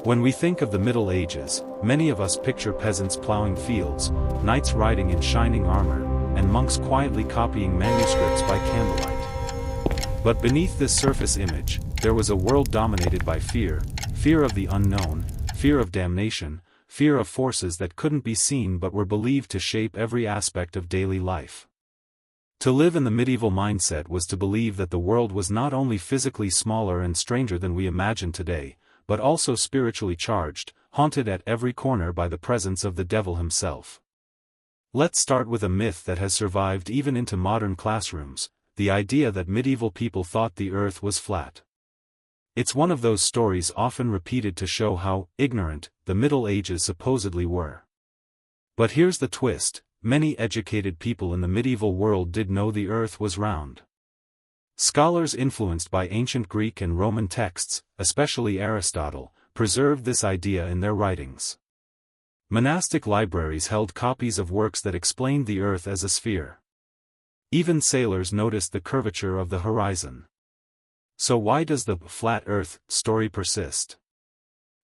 When we think of the Middle Ages, many of us picture peasants plowing fields, knights riding in shining armor, and monks quietly copying manuscripts by candlelight. But beneath this surface image, there was a world dominated by fear, fear of the unknown, fear of damnation, fear of forces that couldn't be seen but were believed to shape every aspect of daily life. To live in the medieval mindset was to believe that the world was not only physically smaller and stranger than we imagine today, but also spiritually charged, haunted at every corner by the presence of the devil himself. Let's start with a myth that has survived even into modern classrooms, the idea that medieval people thought the earth was flat. It's one of those stories often repeated to show how ignorant the Middle Ages supposedly were. But here's the twist: many educated people in the medieval world did know the earth was round. Scholars influenced by ancient Greek and Roman texts, especially Aristotle, preserved this idea in their writings. Monastic libraries held copies of works that explained the earth as a sphere. Even sailors noticed the curvature of the horizon. So why does the flat earth story persist?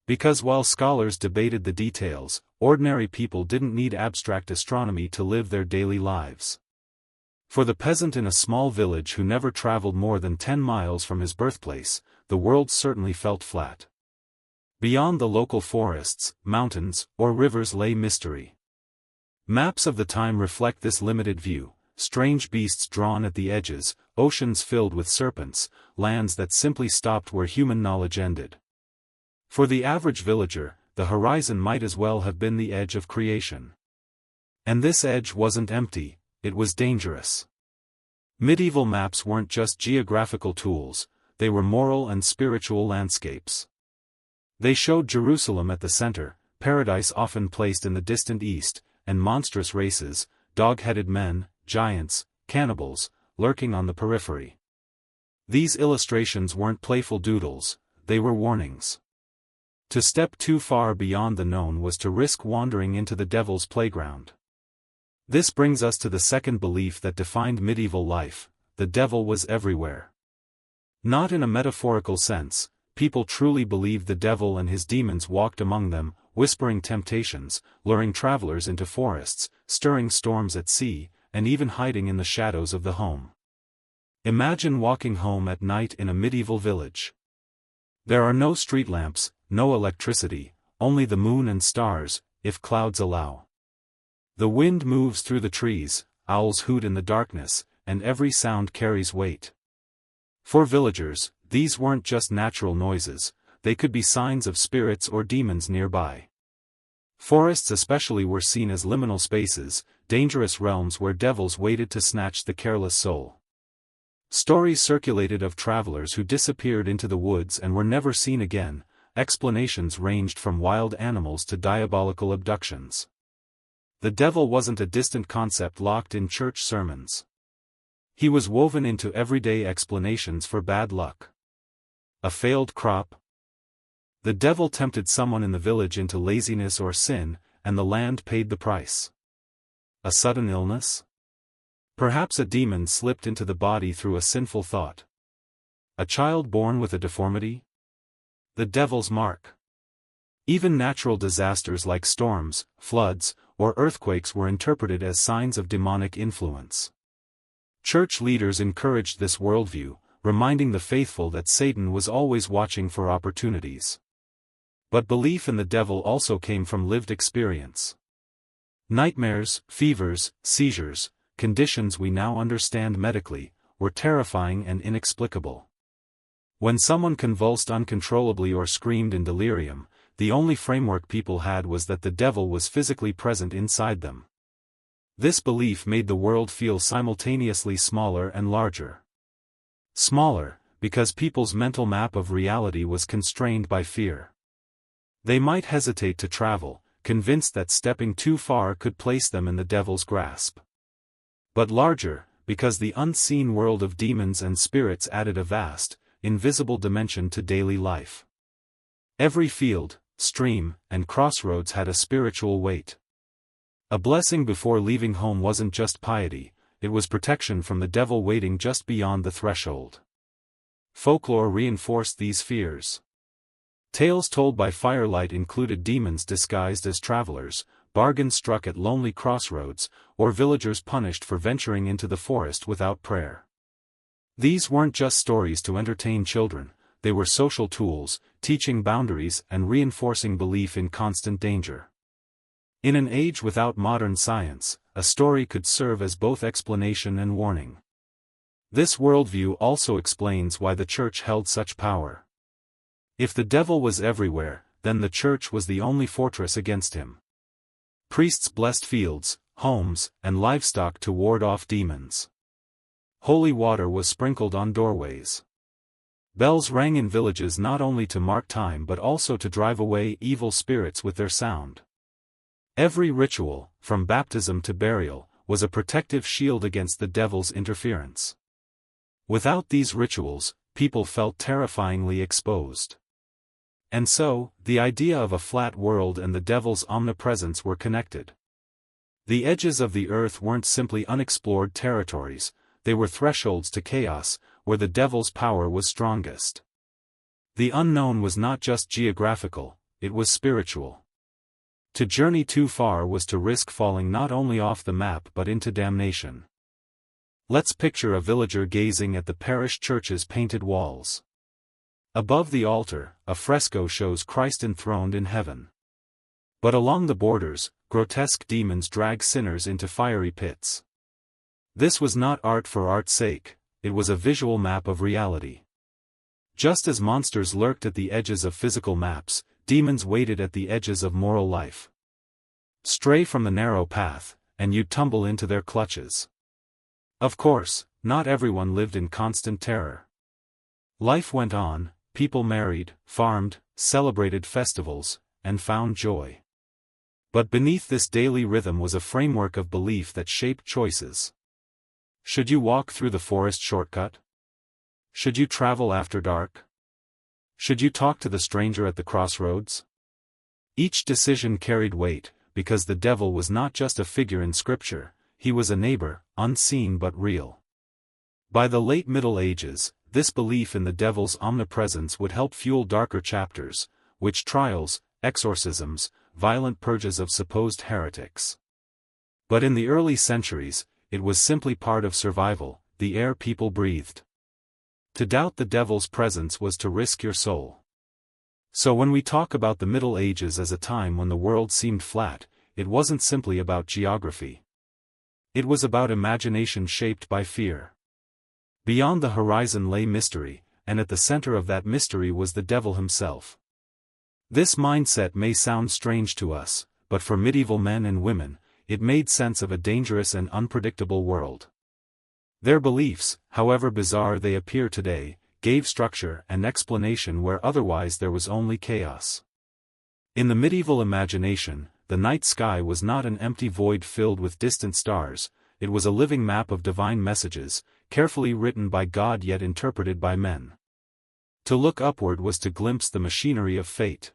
Because while scholars debated the details, ordinary people didn't need abstract astronomy to live their daily lives. For the peasant in a small village who never traveled more than 10 miles from his birthplace, the world certainly felt flat. Beyond the local forests, mountains, or rivers lay mystery. Maps of the time reflect this limited view: strange beasts drawn at the edges, oceans filled with serpents, lands that simply stopped where human knowledge ended. For the average villager, the horizon might as well have been the edge of creation. And this edge wasn't empty, it was dangerous. Medieval maps weren't just geographical tools, they were moral and spiritual landscapes. They showed Jerusalem at the center, paradise often placed in the distant east, and monstrous races, dog-headed men, giants, cannibals, lurking on the periphery. These illustrations weren't playful doodles, they were warnings. To step too far beyond the known was to risk wandering into the devil's playground. This brings us to the second belief that defined medieval life: the devil was everywhere. Not in a metaphorical sense, people truly believed the devil and his demons walked among them, whispering temptations, luring travelers into forests, stirring storms at sea, and even hiding in the shadows of the home. Imagine walking home at night in a medieval village. There are no street lamps, no electricity, only the moon and stars, if clouds allow. The wind moves through the trees, owls hoot in the darkness, and every sound carries weight. For villagers, these weren't just natural noises, they could be signs of spirits or demons nearby. Forests especially were seen as liminal spaces, dangerous realms where devils waited to snatch the careless soul. Stories circulated of travelers who disappeared into the woods and were never seen again. Explanations ranged from wild animals to diabolical abductions. The devil wasn't a distant concept locked in church sermons. He was woven into everyday explanations for bad luck. A failed crop? The devil tempted someone in the village into laziness or sin, and the land paid the price. A sudden illness? Perhaps a demon slipped into the body through a sinful thought. A child born with a deformity? The devil's mark. Even natural disasters like storms, floods, or earthquakes were interpreted as signs of demonic influence. Church leaders encouraged this worldview, reminding the faithful that Satan was always watching for opportunities. But belief in the devil also came from lived experience. Nightmares, fevers, seizures, conditions we now understand medically, were terrifying and inexplicable. When someone convulsed uncontrollably or screamed in delirium, the only framework people had was that the devil was physically present inside them. This belief made the world feel simultaneously smaller and larger. Smaller, because people's mental map of reality was constrained by fear. They might hesitate to travel, convinced that stepping too far could place them in the devil's grasp. But larger, because the unseen world of demons and spirits added a vast, invisible dimension to daily life. Every field, stream, and crossroads had a spiritual weight. A blessing before leaving home wasn't just piety, it was protection from the devil waiting just beyond the threshold. Folklore reinforced these fears. Tales told by firelight included demons disguised as travelers, bargains struck at lonely crossroads, or villagers punished for venturing into the forest without prayer. These weren't just stories to entertain children, they were social tools, teaching boundaries and reinforcing belief in constant danger. In an age without modern science, a story could serve as both explanation and warning. This worldview also explains why the church held such power. If the devil was everywhere, then the church was the only fortress against him. Priests blessed fields, homes, and livestock to ward off demons. Holy water was sprinkled on doorways. Bells rang in villages not only to mark time but also to drive away evil spirits with their sound. Every ritual, from baptism to burial, was a protective shield against the devil's interference. Without these rituals, people felt terrifyingly exposed. And so, the idea of a flat world and the devil's omnipresence were connected. The edges of the earth weren't simply unexplored territories, they were thresholds to chaos, where the devil's power was strongest. The unknown was not just geographical, it was spiritual. To journey too far was to risk falling not only off the map but into damnation. Let's picture a villager gazing at the parish church's painted walls. Above the altar, a fresco shows Christ enthroned in heaven. But along the borders, grotesque demons drag sinners into fiery pits. This was not art for art's sake, it was a visual map of reality. Just as monsters lurked at the edges of physical maps, demons waited at the edges of moral life. Stray from the narrow path, and you'd tumble into their clutches. Of course, not everyone lived in constant terror. Life went on, people married, farmed, celebrated festivals, and found joy. But beneath this daily rhythm was a framework of belief that shaped choices. Should you walk through the forest shortcut? Should you travel after dark? Should you talk to the stranger at the crossroads? Each decision carried weight, because the devil was not just a figure in scripture, he was a neighbor, unseen but real. By the late Middle Ages, this belief in the devil's omnipresence would help fuel darker chapters, witch trials, exorcisms, violent purges of supposed heretics. But in the early centuries, it was simply part of survival, the air people breathed. To doubt the devil's presence was to risk your soul. So when we talk about the Middle Ages as a time when the world seemed flat, it wasn't simply about geography. It was about imagination shaped by fear. Beyond the horizon lay mystery, and at the center of that mystery was the devil himself. This mindset may sound strange to us, but for medieval men and women, it made sense of a dangerous and unpredictable world. Their beliefs, however bizarre they appear today, gave structure and explanation where otherwise there was only chaos. In the medieval imagination, the night sky was not an empty void filled with distant stars, it was a living map of divine messages, carefully written by God yet interpreted by men. To look upward was to glimpse the machinery of fate.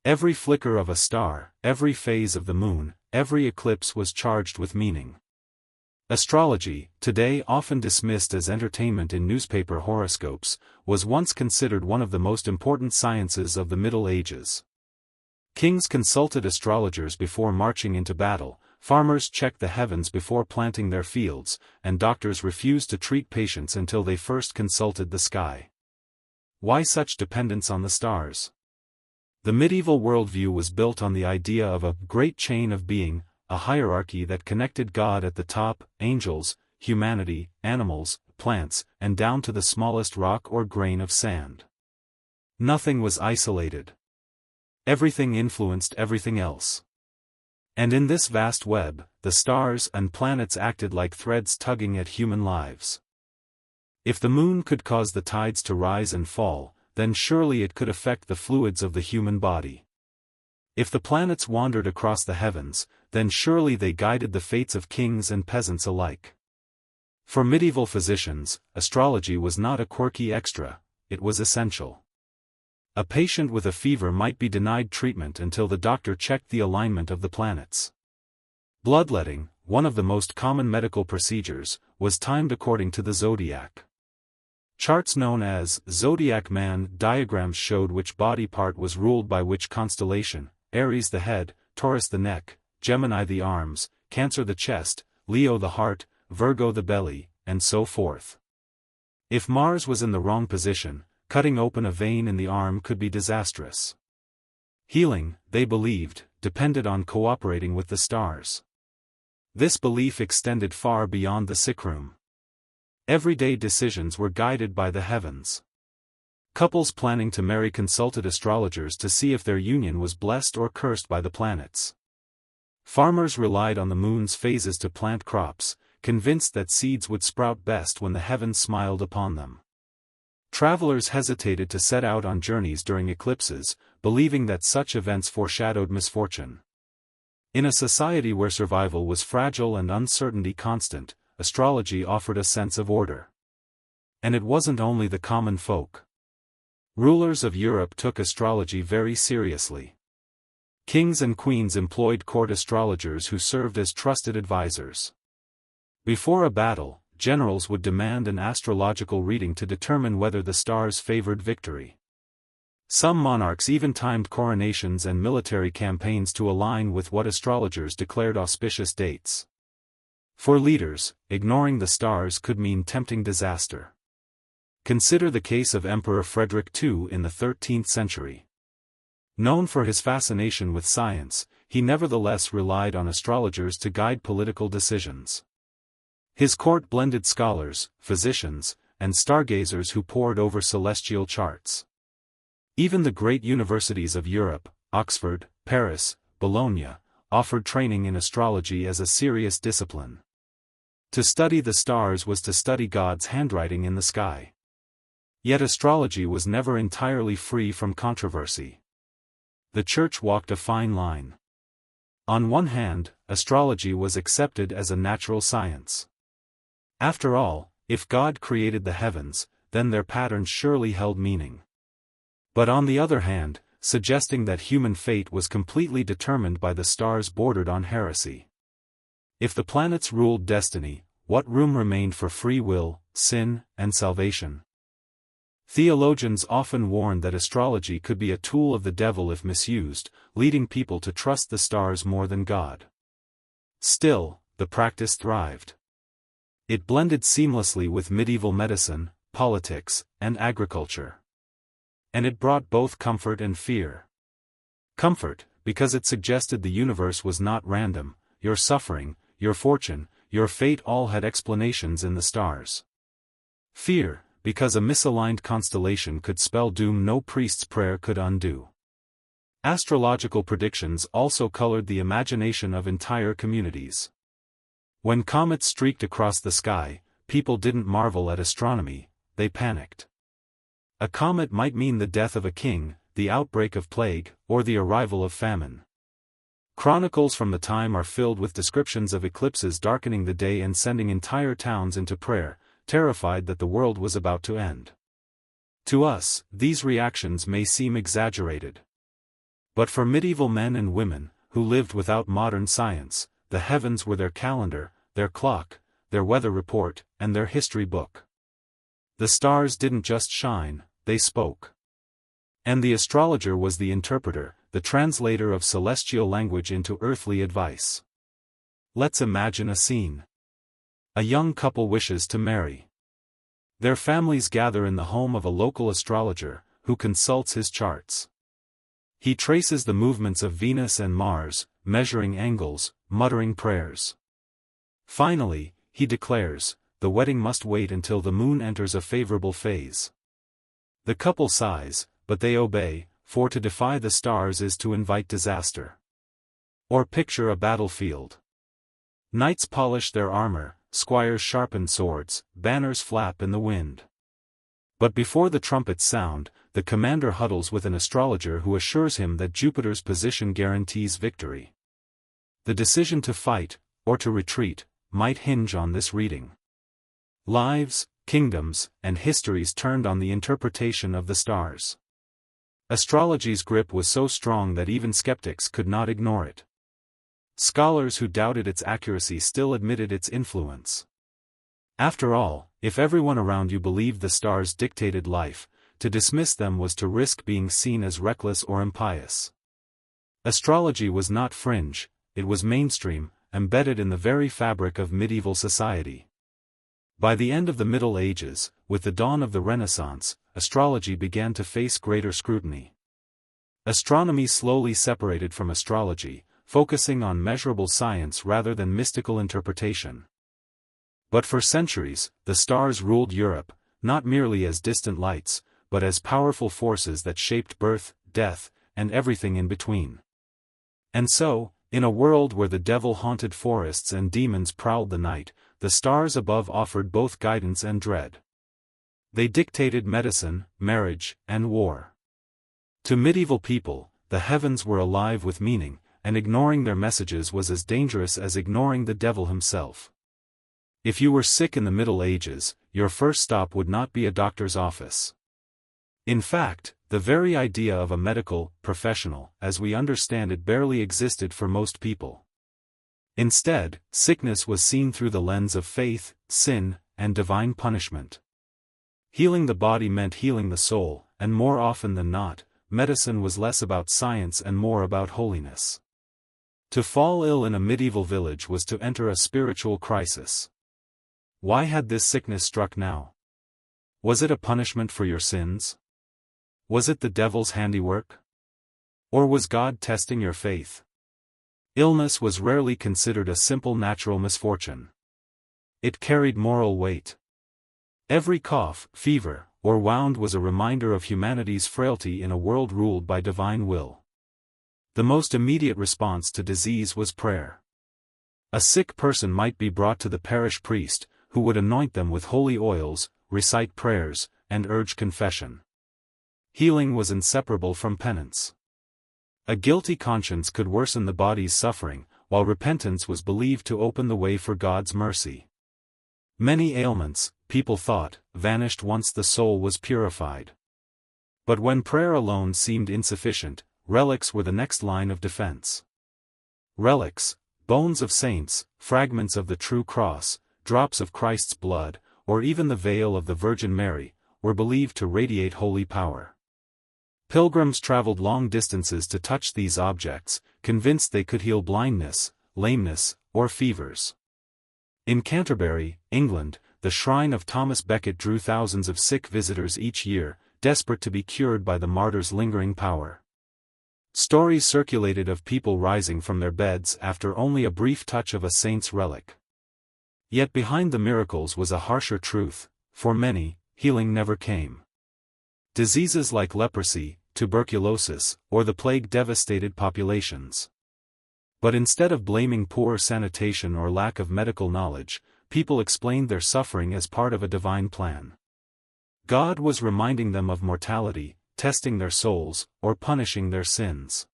Every flicker of a star, every phase of the moon, every eclipse was charged with meaning. Astrology, today often dismissed as entertainment in newspaper horoscopes, was once considered one of the most important sciences of the Middle Ages. Kings consulted astrologers before marching into battle, farmers checked the heavens before planting their fields, and doctors refused to treat patients until they first consulted the sky. Why such dependence on the stars? The medieval worldview was built on the idea of a great chain of being, a hierarchy that connected God at the top, angels, humanity, animals, plants, and down to the smallest rock or grain of sand. Nothing was isolated. Everything influenced everything else. And in this vast web, the stars and planets acted like threads tugging at human lives. If the moon could cause the tides to rise and fall, then surely it could affect the fluids of the human body. If the planets wandered across the heavens, then surely they guided the fates of kings and peasants alike. For medieval physicians, astrology was not a quirky extra, it was essential. A patient with a fever might be denied treatment until the doctor checked the alignment of the planets. Bloodletting, one of the most common medical procedures, was timed according to the zodiac. Charts known as zodiac man diagrams showed which body part was ruled by which constellation: Aries the head, Taurus the neck, Gemini the arms, Cancer the chest, Leo the heart, Virgo the belly, and so forth. If Mars was in the wrong position, cutting open a vein in the arm could be disastrous. Healing, they believed, depended on cooperating with the stars. This belief extended far beyond the sickroom. Everyday decisions were guided by the heavens. Couples planning to marry consulted astrologers to see if their union was blessed or cursed by the planets. Farmers relied on the moon's phases to plant crops, convinced that seeds would sprout best when the heavens smiled upon them. Travelers hesitated to set out on journeys during eclipses, believing that such events foreshadowed misfortune. In a society where survival was fragile and uncertainty constant, astrology offered a sense of order. And it wasn't only the common folk. Rulers of Europe took astrology very seriously. Kings and queens employed court astrologers who served as trusted advisors. Before a battle, generals would demand an astrological reading to determine whether the stars favored victory. Some monarchs even timed coronations and military campaigns to align with what astrologers declared auspicious dates. For leaders, ignoring the stars could mean tempting disaster. Consider the case of Emperor Frederick II in the 13th century. Known for his fascination with science, he nevertheless relied on astrologers to guide political decisions. His court blended scholars, physicians, and stargazers who pored over celestial charts. Even the great universities of Europe, Oxford, Paris, Bologna, offered training in astrology as a serious discipline. To study the stars was to study God's handwriting in the sky. Yet astrology was never entirely free from controversy. The Church walked a fine line. On one hand, astrology was accepted as a natural science. After all, if God created the heavens, then their patterns surely held meaning. But on the other hand, suggesting that human fate was completely determined by the stars bordered on heresy. If the planets ruled destiny, what room remained for free will, sin, and salvation? Theologians often warned that astrology could be a tool of the devil if misused, leading people to trust the stars more than God. Still, the practice thrived. It blended seamlessly with medieval medicine, politics, and agriculture. And it brought both comfort and fear. Comfort, because it suggested the universe was not random, your suffering, your fortune, your fate all had explanations in the stars. Fear, because a misaligned constellation could spell doom no priest's prayer could undo. Astrological predictions also colored the imagination of entire communities. When comets streaked across the sky, people didn't marvel at astronomy, they panicked. A comet might mean the death of a king, the outbreak of plague, or the arrival of famine. Chronicles from the time are filled with descriptions of eclipses darkening the day and sending entire towns into prayer, terrified that the world was about to end. To us, these reactions may seem exaggerated. But for medieval men and women, who lived without modern science, the heavens were their calendar, their clock, their weather report, and their history book. The stars didn't just shine, they spoke. And the astrologer was the interpreter, the translator of celestial language into earthly advice. Let's imagine a scene. A young couple wishes to marry. Their families gather in the home of a local astrologer, who consults his charts. He traces the movements of Venus and Mars, measuring angles, muttering prayers. Finally, he declares, the wedding must wait until the moon enters a favorable phase. The couple sighs, but they obey, for to defy the stars is to invite disaster. Or picture a battlefield. Knights polish their armor, squires sharpen swords, banners flap in the wind. But before the trumpets sound, the commander huddles with an astrologer who assures him that Jupiter's position guarantees victory. The decision to fight, or to retreat, might hinge on this reading. Lives, kingdoms, and histories turned on the interpretation of the stars. Astrology's grip was so strong that even skeptics could not ignore it. Scholars who doubted its accuracy still admitted its influence. After all, if everyone around you believed the stars dictated life, to dismiss them was to risk being seen as reckless or impious. Astrology was not fringe, it was mainstream, embedded in the very fabric of medieval society. By the end of the Middle Ages, with the dawn of the Renaissance, astrology began to face greater scrutiny. Astronomy slowly separated from astrology, focusing on measurable science rather than mystical interpretation. But for centuries, the stars ruled Europe, not merely as distant lights, but as powerful forces that shaped birth, death, and everything in between. And so, in a world where the devil haunted forests and demons prowled the night, the stars above offered both guidance and dread. They dictated medicine, marriage, and war. To medieval people, the heavens were alive with meaning, and ignoring their messages was as dangerous as ignoring the devil himself. If you were sick in the Middle Ages, your first stop would not be a doctor's office. In fact, the very idea of a medical professional, as we understand it, barely existed for most people. Instead, sickness was seen through the lens of faith, sin, and divine punishment. Healing the body meant healing the soul, and more often than not, medicine was less about science and more about holiness. To fall ill in a medieval village was to enter a spiritual crisis. Why had this sickness struck now? Was it a punishment for your sins? Was it the devil's handiwork? Or was God testing your faith? Illness was rarely considered a simple natural misfortune. It carried moral weight. Every cough, fever, or wound was a reminder of humanity's frailty in a world ruled by divine will. The most immediate response to disease was prayer. A sick person might be brought to the parish priest, who would anoint them with holy oils, recite prayers, and urge confession. Healing was inseparable from penance. A guilty conscience could worsen the body's suffering, while repentance was believed to open the way for God's mercy. Many ailments, people thought, vanished once the soul was purified. But when prayer alone seemed insufficient, relics were the next line of defense. Relics, bones of saints, fragments of the true cross, drops of Christ's blood, or even the veil of the Virgin Mary, were believed to radiate holy power. Pilgrims traveled long distances to touch these objects, convinced they could heal blindness, lameness, or fevers. In Canterbury, England, the shrine of Thomas Becket drew thousands of sick visitors each year, desperate to be cured by the martyr's lingering power. Stories circulated of people rising from their beds after only a brief touch of a saint's relic. Yet behind the miracles was a harsher truth: for many, healing never came. Diseases like leprosy, tuberculosis, or the plague devastated populations. But instead of blaming poor sanitation or lack of medical knowledge, people explained their suffering as part of a divine plan. God was reminding them of mortality, testing their souls, or punishing their sins.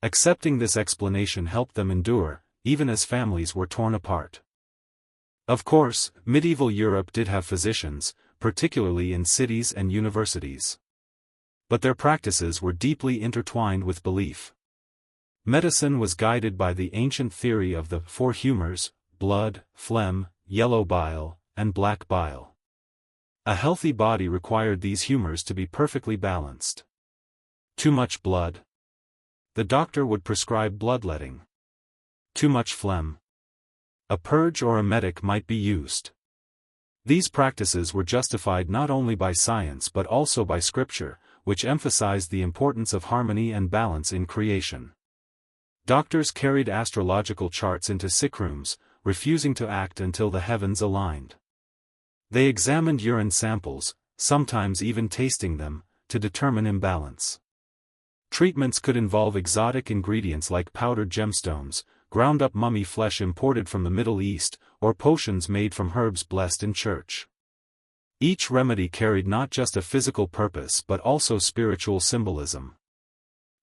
Accepting this explanation helped them endure, even as families were torn apart. Of course, medieval Europe did have physicians, particularly in cities and universities. But their practices were deeply intertwined with belief. Medicine was guided by the ancient theory of the four humors: blood, phlegm, yellow bile, and black bile. A healthy body required these humors to be perfectly balanced. Too much blood? The doctor would prescribe bloodletting. Too much phlegm? A purge or emetic might be used. These practices were justified not only by science but also by scripture, which emphasized the importance of harmony and balance in creation. Doctors carried astrological charts into sick rooms, refusing to act until the heavens aligned. They examined urine samples, sometimes even tasting them, to determine imbalance. Treatments could involve exotic ingredients like powdered gemstones, ground-up mummy flesh imported from the Middle East, or potions made from herbs blessed in church. Each remedy carried not just a physical purpose but also spiritual symbolism.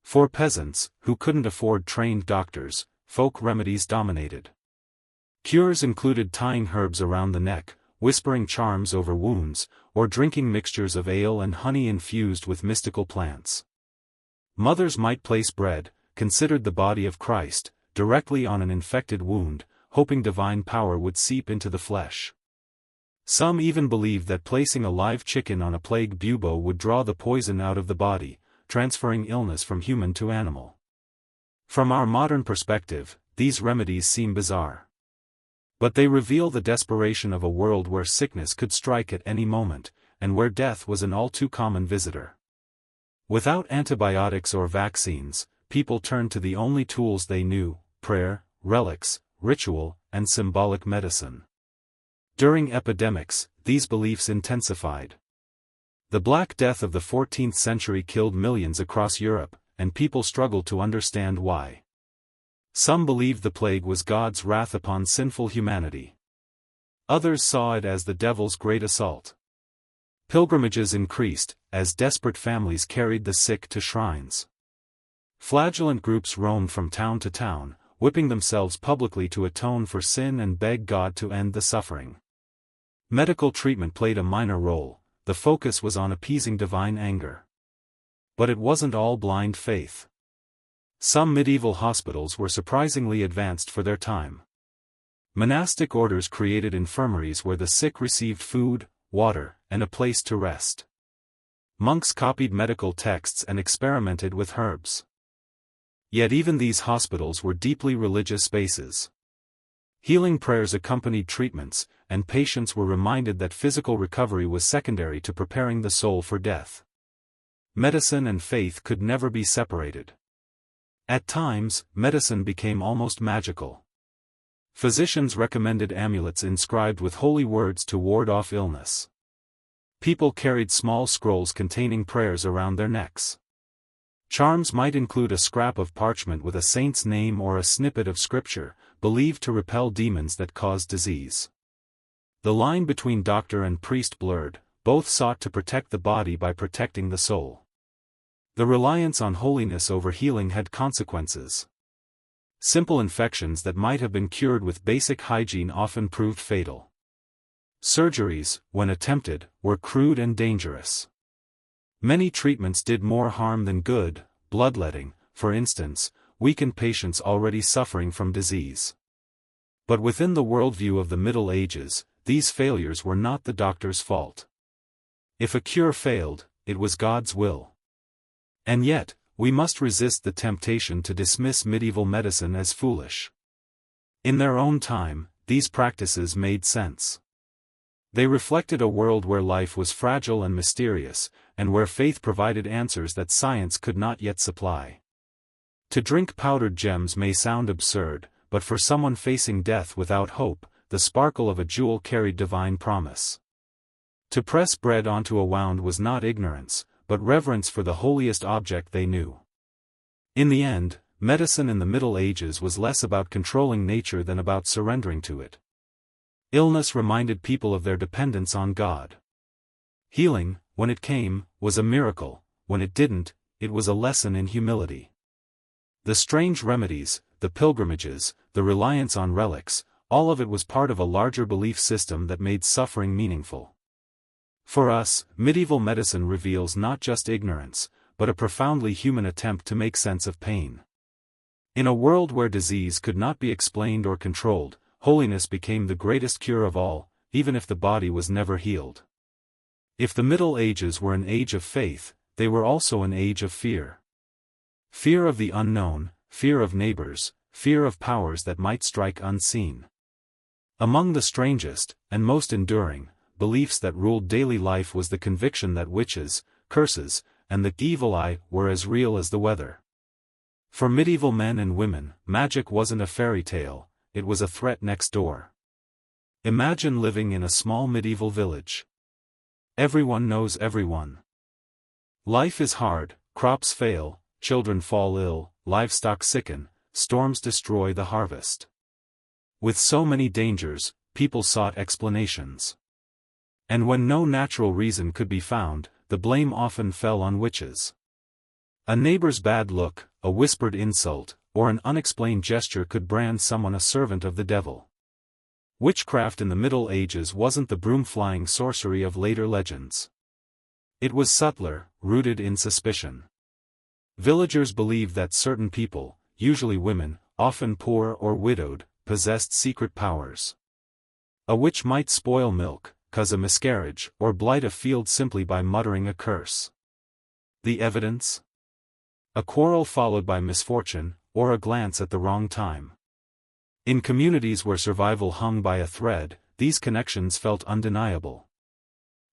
For peasants, who couldn't afford trained doctors, folk remedies dominated. Cures included tying herbs around the neck, whispering charms over wounds, or drinking mixtures of ale and honey infused with mystical plants. Mothers might place bread, considered the body of Christ, directly on an infected wound, hoping divine power would seep into the flesh. Some even believed that placing a live chicken on a plague bubo would draw the poison out of the body, transferring illness from human to animal. From our modern perspective, these remedies seem bizarre. But they reveal the desperation of a world where sickness could strike at any moment, and where death was an all too common visitor. Without antibiotics or vaccines, people turned to the only tools they knew: prayer, relics, ritual, and symbolic medicine. During epidemics, these beliefs intensified. The Black Death of the 14th century killed millions across Europe, and people struggled to understand why. Some believed the plague was God's wrath upon sinful humanity. Others saw it as the devil's great assault. Pilgrimages increased, as desperate families carried the sick to shrines. Flagellant groups roamed from town to town, whipping themselves publicly to atone for sin and beg God to end the suffering. Medical treatment played a minor role. The focus was on appeasing divine anger. But it wasn't all blind faith. Some medieval hospitals were surprisingly advanced for their time. Monastic orders created infirmaries where the sick received food, water, and a place to rest. Monks copied medical texts and experimented with herbs. Yet even these hospitals were deeply religious spaces. Healing prayers accompanied treatments, and patients were reminded that physical recovery was secondary to preparing the soul for death. Medicine and faith could never be separated. At times, medicine became almost magical. Physicians recommended amulets inscribed with holy words to ward off illness. People carried small scrolls containing prayers around their necks. Charms might include a scrap of parchment with a saint's name or a snippet of scripture, believed to repel demons that caused disease. The line between doctor and priest blurred. Both sought to protect the body by protecting the soul. The reliance on holiness over healing had consequences. Simple infections that might have been cured with basic hygiene often proved fatal. Surgeries, when attempted, were crude and dangerous. Many treatments did more harm than good. Bloodletting, for instance, weakened patients already suffering from disease. But within the worldview of the Middle Ages, these failures were not the doctor's fault. If a cure failed, it was God's will. And yet, we must resist the temptation to dismiss medieval medicine as foolish. In their own time, these practices made sense. They reflected a world where life was fragile and mysterious, and where faith provided answers that science could not yet supply. To drink powdered gems may sound absurd, but for someone facing death without hope, the sparkle of a jewel carried divine promise. To press bread onto a wound was not ignorance, but reverence for the holiest object they knew. In the end, medicine in the Middle Ages was less about controlling nature than about surrendering to it. Illness reminded people of their dependence on God. Healing, when it came, was a miracle; when it didn't, it was a lesson in humility. The strange remedies, the pilgrimages, the reliance on relics, all of it was part of a larger belief system that made suffering meaningful. For us, medieval medicine reveals not just ignorance, but a profoundly human attempt to make sense of pain. In a world where disease could not be explained or controlled, holiness became the greatest cure of all, even if the body was never healed. If the Middle Ages were an age of faith, they were also an age of fear. Fear of the unknown, fear of neighbors, fear of powers that might strike unseen. Among the strangest, and most enduring, beliefs that ruled daily life was the conviction that witches, curses, and the evil eye were as real as the weather. For medieval men and women, magic wasn't a fairy tale, it was a threat next door. Imagine living in a small medieval village. Everyone knows everyone. Life is hard, crops fail, children fall ill, livestock sicken, storms destroy the harvest. With so many dangers, people sought explanations. And when no natural reason could be found, the blame often fell on witches. A neighbor's bad look, a whispered insult, or an unexplained gesture could brand someone a servant of the devil. Witchcraft in the Middle Ages wasn't the broom-flying sorcery of later legends. It was subtler, rooted in suspicion. Villagers believed that certain people, usually women, often poor or widowed, possessed secret powers. A witch might spoil milk, cause a miscarriage, or blight a field simply by muttering a curse. The evidence? A quarrel followed by misfortune, or a glance at the wrong time. In communities where survival hung by a thread, these connections felt undeniable.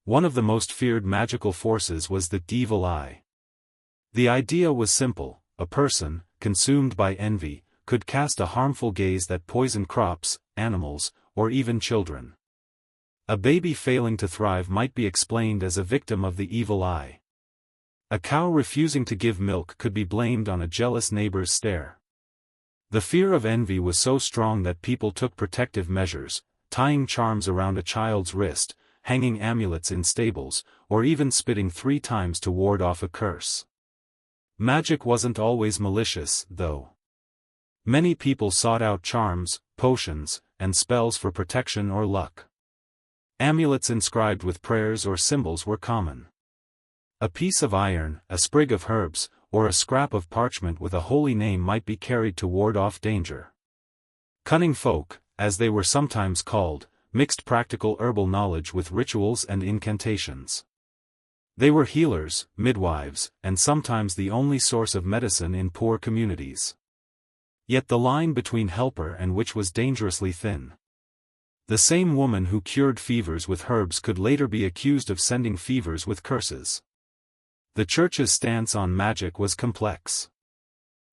One of the most feared magical forces was the evil eye. The idea was simple: a person, consumed by envy, could cast a harmful gaze that poisoned crops, animals, or even children. A baby failing to thrive might be explained as a victim of the evil eye. A cow refusing to give milk could be blamed on a jealous neighbor's stare. The fear of envy was so strong that people took protective measures, tying charms around a child's wrist, hanging amulets in stables, or even spitting 3 times to ward off a curse. Magic wasn't always malicious, though. Many people sought out charms, potions, and spells for protection or luck. Amulets inscribed with prayers or symbols were common. A piece of iron, a sprig of herbs, or a scrap of parchment with a holy name might be carried to ward off danger. Cunning folk, as they were sometimes called, mixed practical herbal knowledge with rituals and incantations. They were healers, midwives, and sometimes the only source of medicine in poor communities. Yet the line between helper and witch was dangerously thin. The same woman who cured fevers with herbs could later be accused of sending fevers with curses. The Church's stance on magic was complex.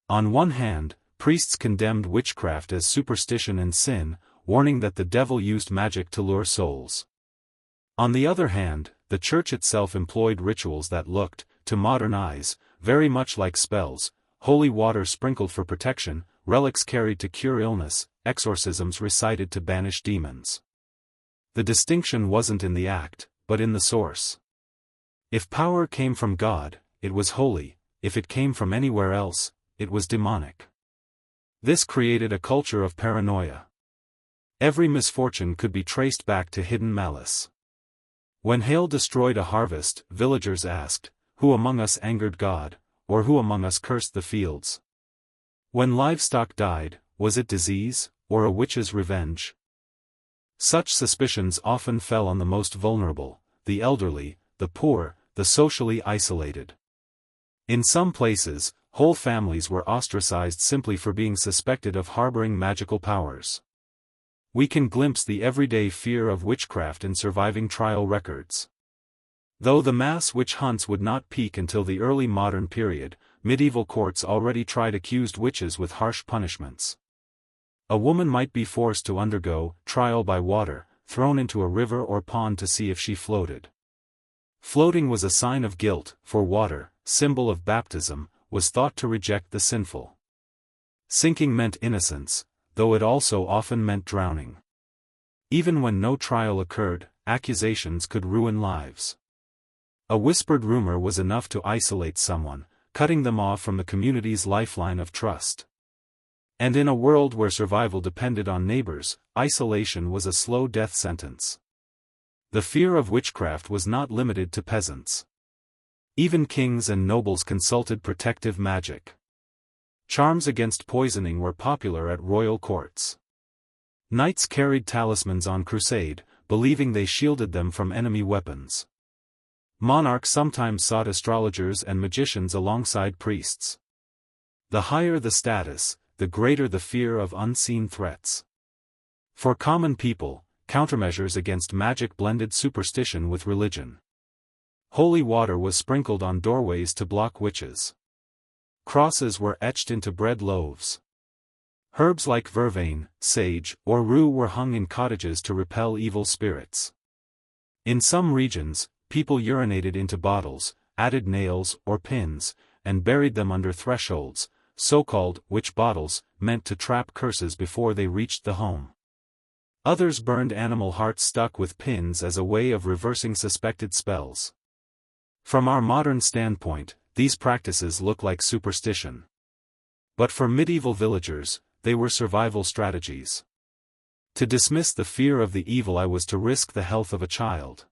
On one hand, priests condemned witchcraft as superstition and sin, warning that the devil used magic to lure souls. On the other hand, the Church itself employed rituals that looked, to modern eyes, very much like spells: holy water sprinkled for protection, relics carried to cure illness, exorcisms recited to banish demons. The distinction wasn't in the act, but in the source. If power came from God, it was holy; if it came from anywhere else, it was demonic. This created a culture of paranoia. Every misfortune could be traced back to hidden malice. When hail destroyed a harvest, villagers asked, "Who among us angered God?" or "Who among us cursed the fields?" When livestock died, was it disease, or a witch's revenge? Such suspicions often fell on the most vulnerable: the elderly, the poor, the socially isolated. In some places, whole families were ostracized simply for being suspected of harboring magical powers. We can glimpse the everyday fear of witchcraft in surviving trial records. Though the mass witch hunts would not peak until the early modern period, medieval courts already tried accused witches with harsh punishments. A woman might be forced to undergo trial by water, thrown into a river or pond to see if she floated. Floating was a sign of guilt, for water, symbol of baptism, was thought to reject the sinful. Sinking meant innocence, though it also often meant drowning. Even when no trial occurred, accusations could ruin lives. A whispered rumor was enough to isolate someone, cutting them off from the community's lifeline of trust. And in a world where survival depended on neighbors, isolation was a slow death sentence. The fear of witchcraft was not limited to peasants. Even kings and nobles consulted protective magic. Charms against poisoning were popular at royal courts. Knights carried talismans on crusade, believing they shielded them from enemy weapons. Monarchs sometimes sought astrologers and magicians alongside priests. The higher the status, the greater the fear of unseen threats. For common people, countermeasures against magic blended superstition with religion. Holy water was sprinkled on doorways to block witches. Crosses were etched into bread loaves. Herbs like vervain, sage, or rue were hung in cottages to repel evil spirits. In some regions, people urinated into bottles, added nails or pins, and buried them under thresholds, so-called witch bottles, meant to trap curses before they reached the home. Others burned animal hearts stuck with pins as a way of reversing suspected spells. From our modern standpoint, these practices look like superstition. But for medieval villagers, they were survival strategies. To dismiss the fear of the evil eye was to risk the health of a child.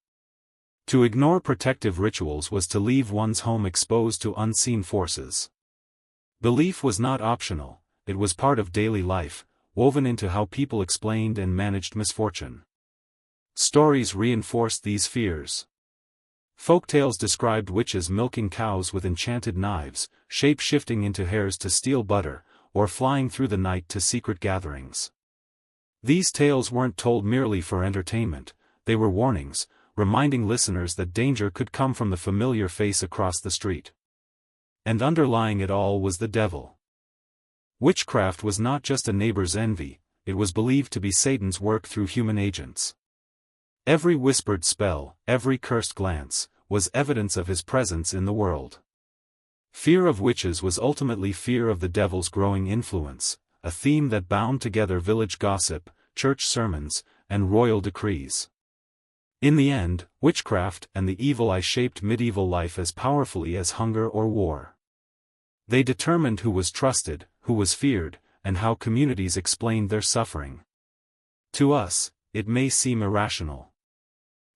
To ignore protective rituals was to leave one's home exposed to unseen forces. Belief was not optional, it was part of daily life, woven into how people explained and managed misfortune. Stories reinforced these fears. Folktales described witches milking cows with enchanted knives, shape-shifting into hares to steal butter, or flying through the night to secret gatherings. These tales weren't told merely for entertainment, they were warnings, reminding listeners that danger could come from the familiar face across the street. And underlying it all was the devil. Witchcraft was not just a neighbor's envy, it was believed to be Satan's work through human agents. Every whispered spell, every cursed glance, was evidence of his presence in the world. Fear of witches was ultimately fear of the devil's growing influence, a theme that bound together village gossip, church sermons, and royal decrees. In the end, witchcraft and the evil eye shaped medieval life as powerfully as hunger or war. They determined who was trusted, who was feared, and how communities explained their suffering. To us, it may seem irrational.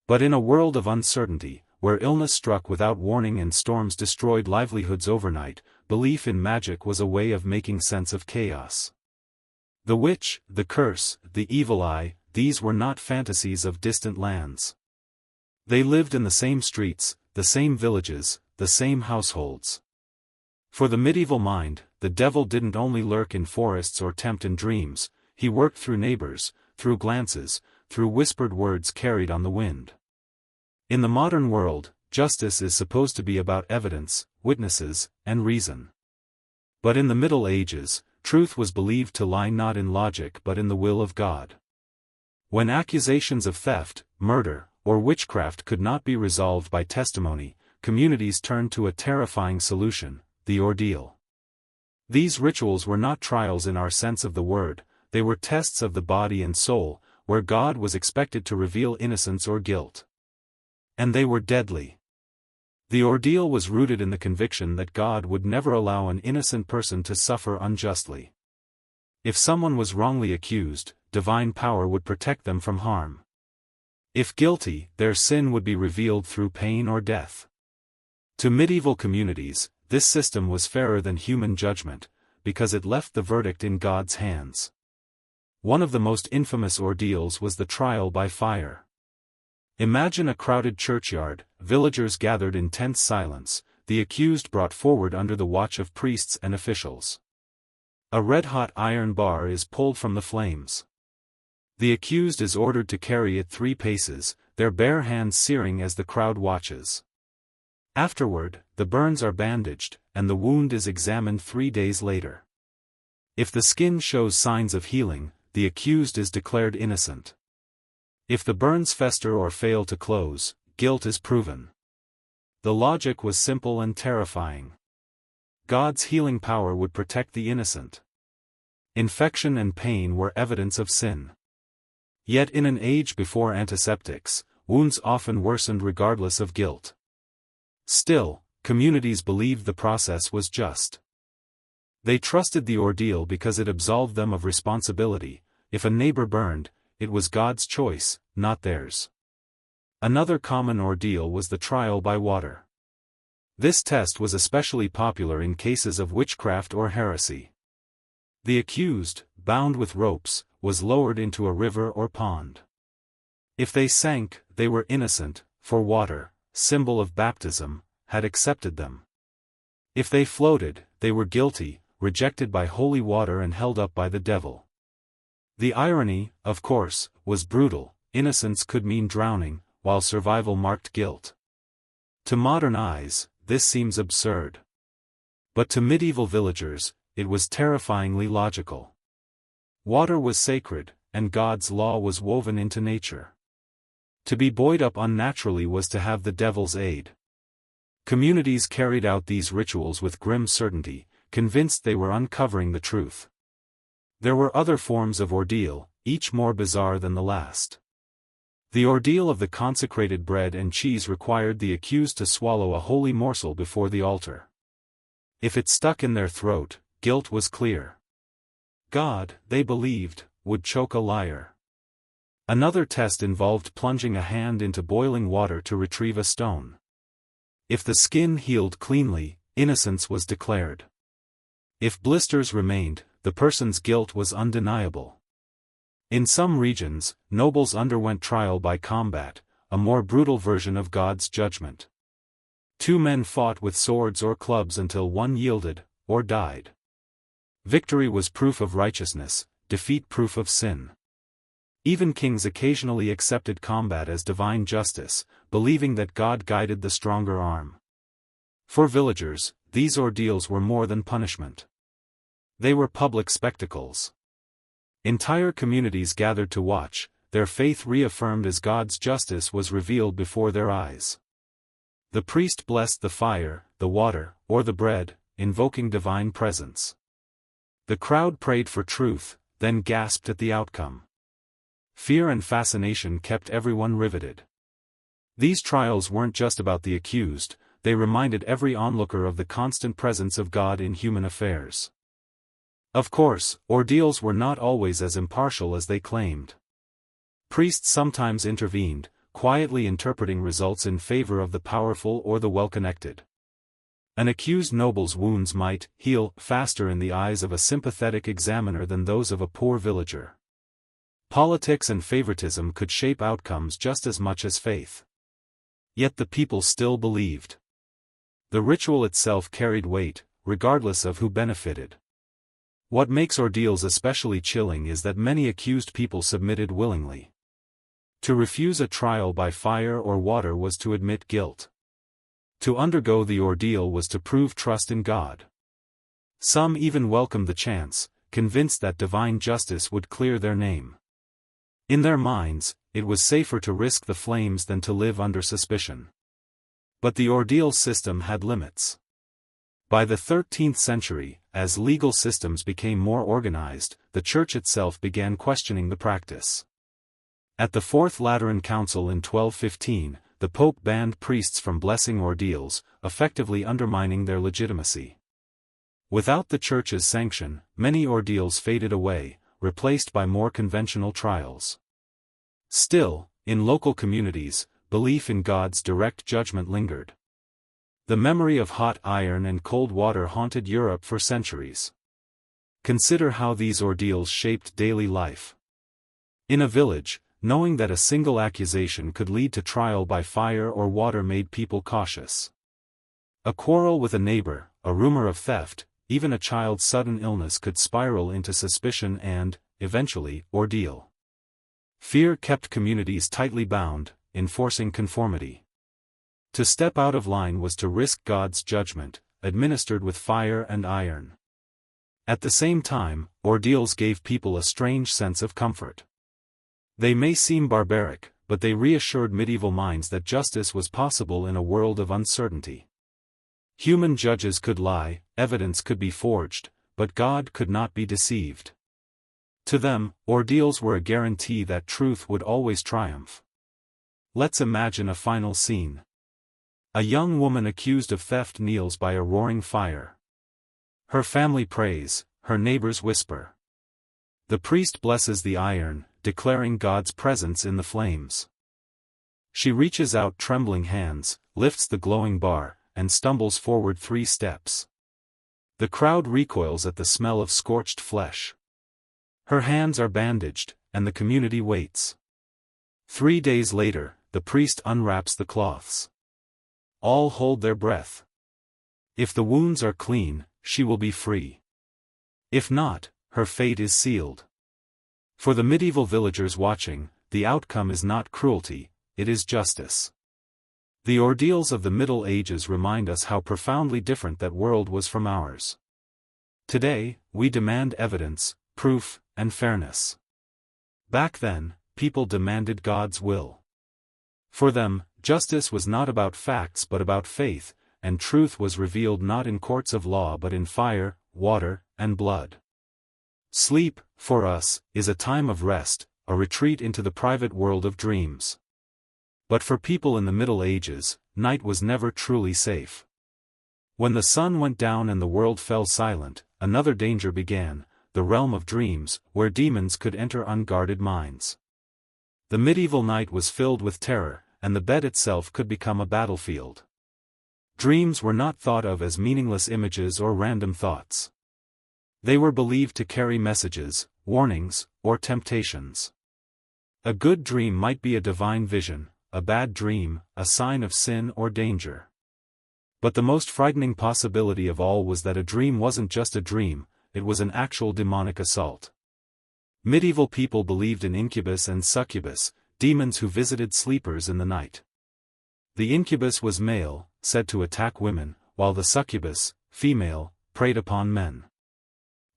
But in a world of uncertainty, where illness struck without warning and storms destroyed livelihoods overnight, belief in magic was a way of making sense of chaos. The witch, the curse, the evil eye, these were not fantasies of distant lands. They lived in the same streets, the same villages, the same households. For the medieval mind, the devil didn't only lurk in forests or tempt in dreams, he worked through neighbors, through glances, through whispered words carried on the wind. In the modern world, justice is supposed to be about evidence, witnesses, and reason. But in the Middle Ages, truth was believed to lie not in logic but in the will of God. When accusations of theft, murder, or witchcraft could not be resolved by testimony, communities turned to a terrifying solution: the ordeal. These rituals were not trials in our sense of the word, they were tests of the body and soul, where God was expected to reveal innocence or guilt. And they were deadly. The ordeal was rooted in the conviction that God would never allow an innocent person to suffer unjustly. If someone was wrongly accused, divine power would protect them from harm. If guilty, their sin would be revealed through pain or death. To medieval communities, this system was fairer than human judgment, because it left the verdict in God's hands. One of the most infamous ordeals was the trial by fire. Imagine a crowded churchyard, villagers gathered in tense silence, the accused brought forward under the watch of priests and officials. A red-hot iron bar is pulled from the flames. The accused is ordered to carry it 3 paces, their bare hands searing as the crowd watches. Afterward, the burns are bandaged, and the wound is examined 3 days later. If the skin shows signs of healing, the accused is declared innocent. If the burns fester or fail to close, guilt is proven. The logic was simple and terrifying. God's healing power would protect the innocent. Infection and pain were evidence of sin. Yet in an age before antiseptics, wounds often worsened regardless of guilt. Still, communities believed the process was just. They trusted the ordeal because it absolved them of responsibility. If a neighbor burned, it was God's choice, not theirs. Another common ordeal was the trial by water. This test was especially popular in cases of witchcraft or heresy. The accused, bound with ropes, was lowered into a river or pond. If they sank, they were innocent, for water, symbol of baptism, had accepted them. If they floated, they were guilty, rejected by holy water and held up by the devil. The irony, of course, was brutal. Innocence could mean drowning, while survival marked guilt. To modern eyes, this seems absurd. But to medieval villagers, it was terrifyingly logical. Water was sacred, and God's law was woven into nature. To be buoyed up unnaturally was to have the devil's aid. Communities carried out these rituals with grim certainty, convinced they were uncovering the truth. There were other forms of ordeal, each more bizarre than the last. The ordeal of the consecrated bread and cheese required the accused to swallow a holy morsel before the altar. If it stuck in their throat, guilt was clear. God, they believed, would choke a liar. Another test involved plunging a hand into boiling water to retrieve a stone. If the skin healed cleanly, innocence was declared. If blisters remained, the person's guilt was undeniable. In some regions, nobles underwent trial by combat, a more brutal version of God's judgment. Two men fought with swords or clubs until one yielded, or died. Victory was proof of righteousness, defeat proof of sin. Even kings occasionally accepted combat as divine justice, believing that God guided the stronger arm. For villagers, these ordeals were more than punishment. They were public spectacles. Entire communities gathered to watch, their faith reaffirmed as God's justice was revealed before their eyes. The priest blessed the fire, the water, or the bread, invoking divine presence. The crowd prayed for truth, then gasped at the outcome. Fear and fascination kept everyone riveted. These trials weren't just about the accused, they reminded every onlooker of the constant presence of God in human affairs. Of course, ordeals were not always as impartial as they claimed. Priests sometimes intervened, quietly interpreting results in favor of the powerful or the well-connected. An accused noble's wounds might heal faster in the eyes of a sympathetic examiner than those of a poor villager. Politics and favoritism could shape outcomes just as much as faith. Yet the people still believed. The ritual itself carried weight, regardless of who benefited. What makes ordeals especially chilling is that many accused people submitted willingly. To refuse a trial by fire or water was to admit guilt. To undergo the ordeal was to prove trust in God. Some even welcomed the chance, convinced that divine justice would clear their name. In their minds, it was safer to risk the flames than to live under suspicion. But the ordeal system had limits. By the 13th century, as legal systems became more organized, the Church itself began questioning the practice. At the Fourth Lateran Council in 1215, the Pope banned priests from blessing ordeals, effectively undermining their legitimacy. Without the Church's sanction, many ordeals faded away, replaced by more conventional trials. Still, in local communities, belief in God's direct judgment lingered. The memory of hot iron and cold water haunted Europe for centuries. Consider how these ordeals shaped daily life. In a village, knowing that a single accusation could lead to trial by fire or water made people cautious. A quarrel with a neighbor, a rumor of theft, even a child's sudden illness could spiral into suspicion and, eventually, ordeal. Fear kept communities tightly bound, enforcing conformity. To step out of line was to risk God's judgment, administered with fire and iron. At the same time, ordeals gave people a strange sense of comfort. They may seem barbaric, but they reassured medieval minds that justice was possible in a world of uncertainty. Human judges could lie, evidence could be forged, but God could not be deceived. To them, ordeals were a guarantee that truth would always triumph. Let's imagine a final scene. A young woman accused of theft kneels by a roaring fire. Her family prays, her neighbors whisper. The priest blesses the iron, declaring God's presence in the flames. She reaches out trembling hands, lifts the glowing bar, and stumbles forward 3 steps. The crowd recoils at the smell of scorched flesh. Her hands are bandaged, and the community waits. 3 days later, the priest unwraps the cloths. All hold their breath. If the wounds are clean, she will be free. If not, her fate is sealed. For the medieval villagers watching, the outcome is not cruelty, it is justice. The ordeals of the Middle Ages remind us how profoundly different that world was from ours. Today, we demand evidence, proof, and fairness. Back then, people demanded God's will. For them, justice was not about facts but about faith, and truth was revealed not in courts of law but in fire, water, and blood. Sleep, for us, is a time of rest, a retreat into the private world of dreams. But for people in the Middle Ages, night was never truly safe. When the sun went down and the world fell silent, another danger began, the realm of dreams, where demons could enter unguarded minds. The medieval night was filled with terror, and the bed itself could become a battlefield. Dreams were not thought of as meaningless images or random thoughts. They were believed to carry messages, warnings, or temptations. A good dream might be a divine vision, a bad dream, a sign of sin or danger. But the most frightening possibility of all was that a dream wasn't just a dream, it was an actual demonic assault. Medieval people believed in incubus and succubus, demons who visited sleepers in the night. The incubus was male, said to attack women, while the succubus, female, preyed upon men.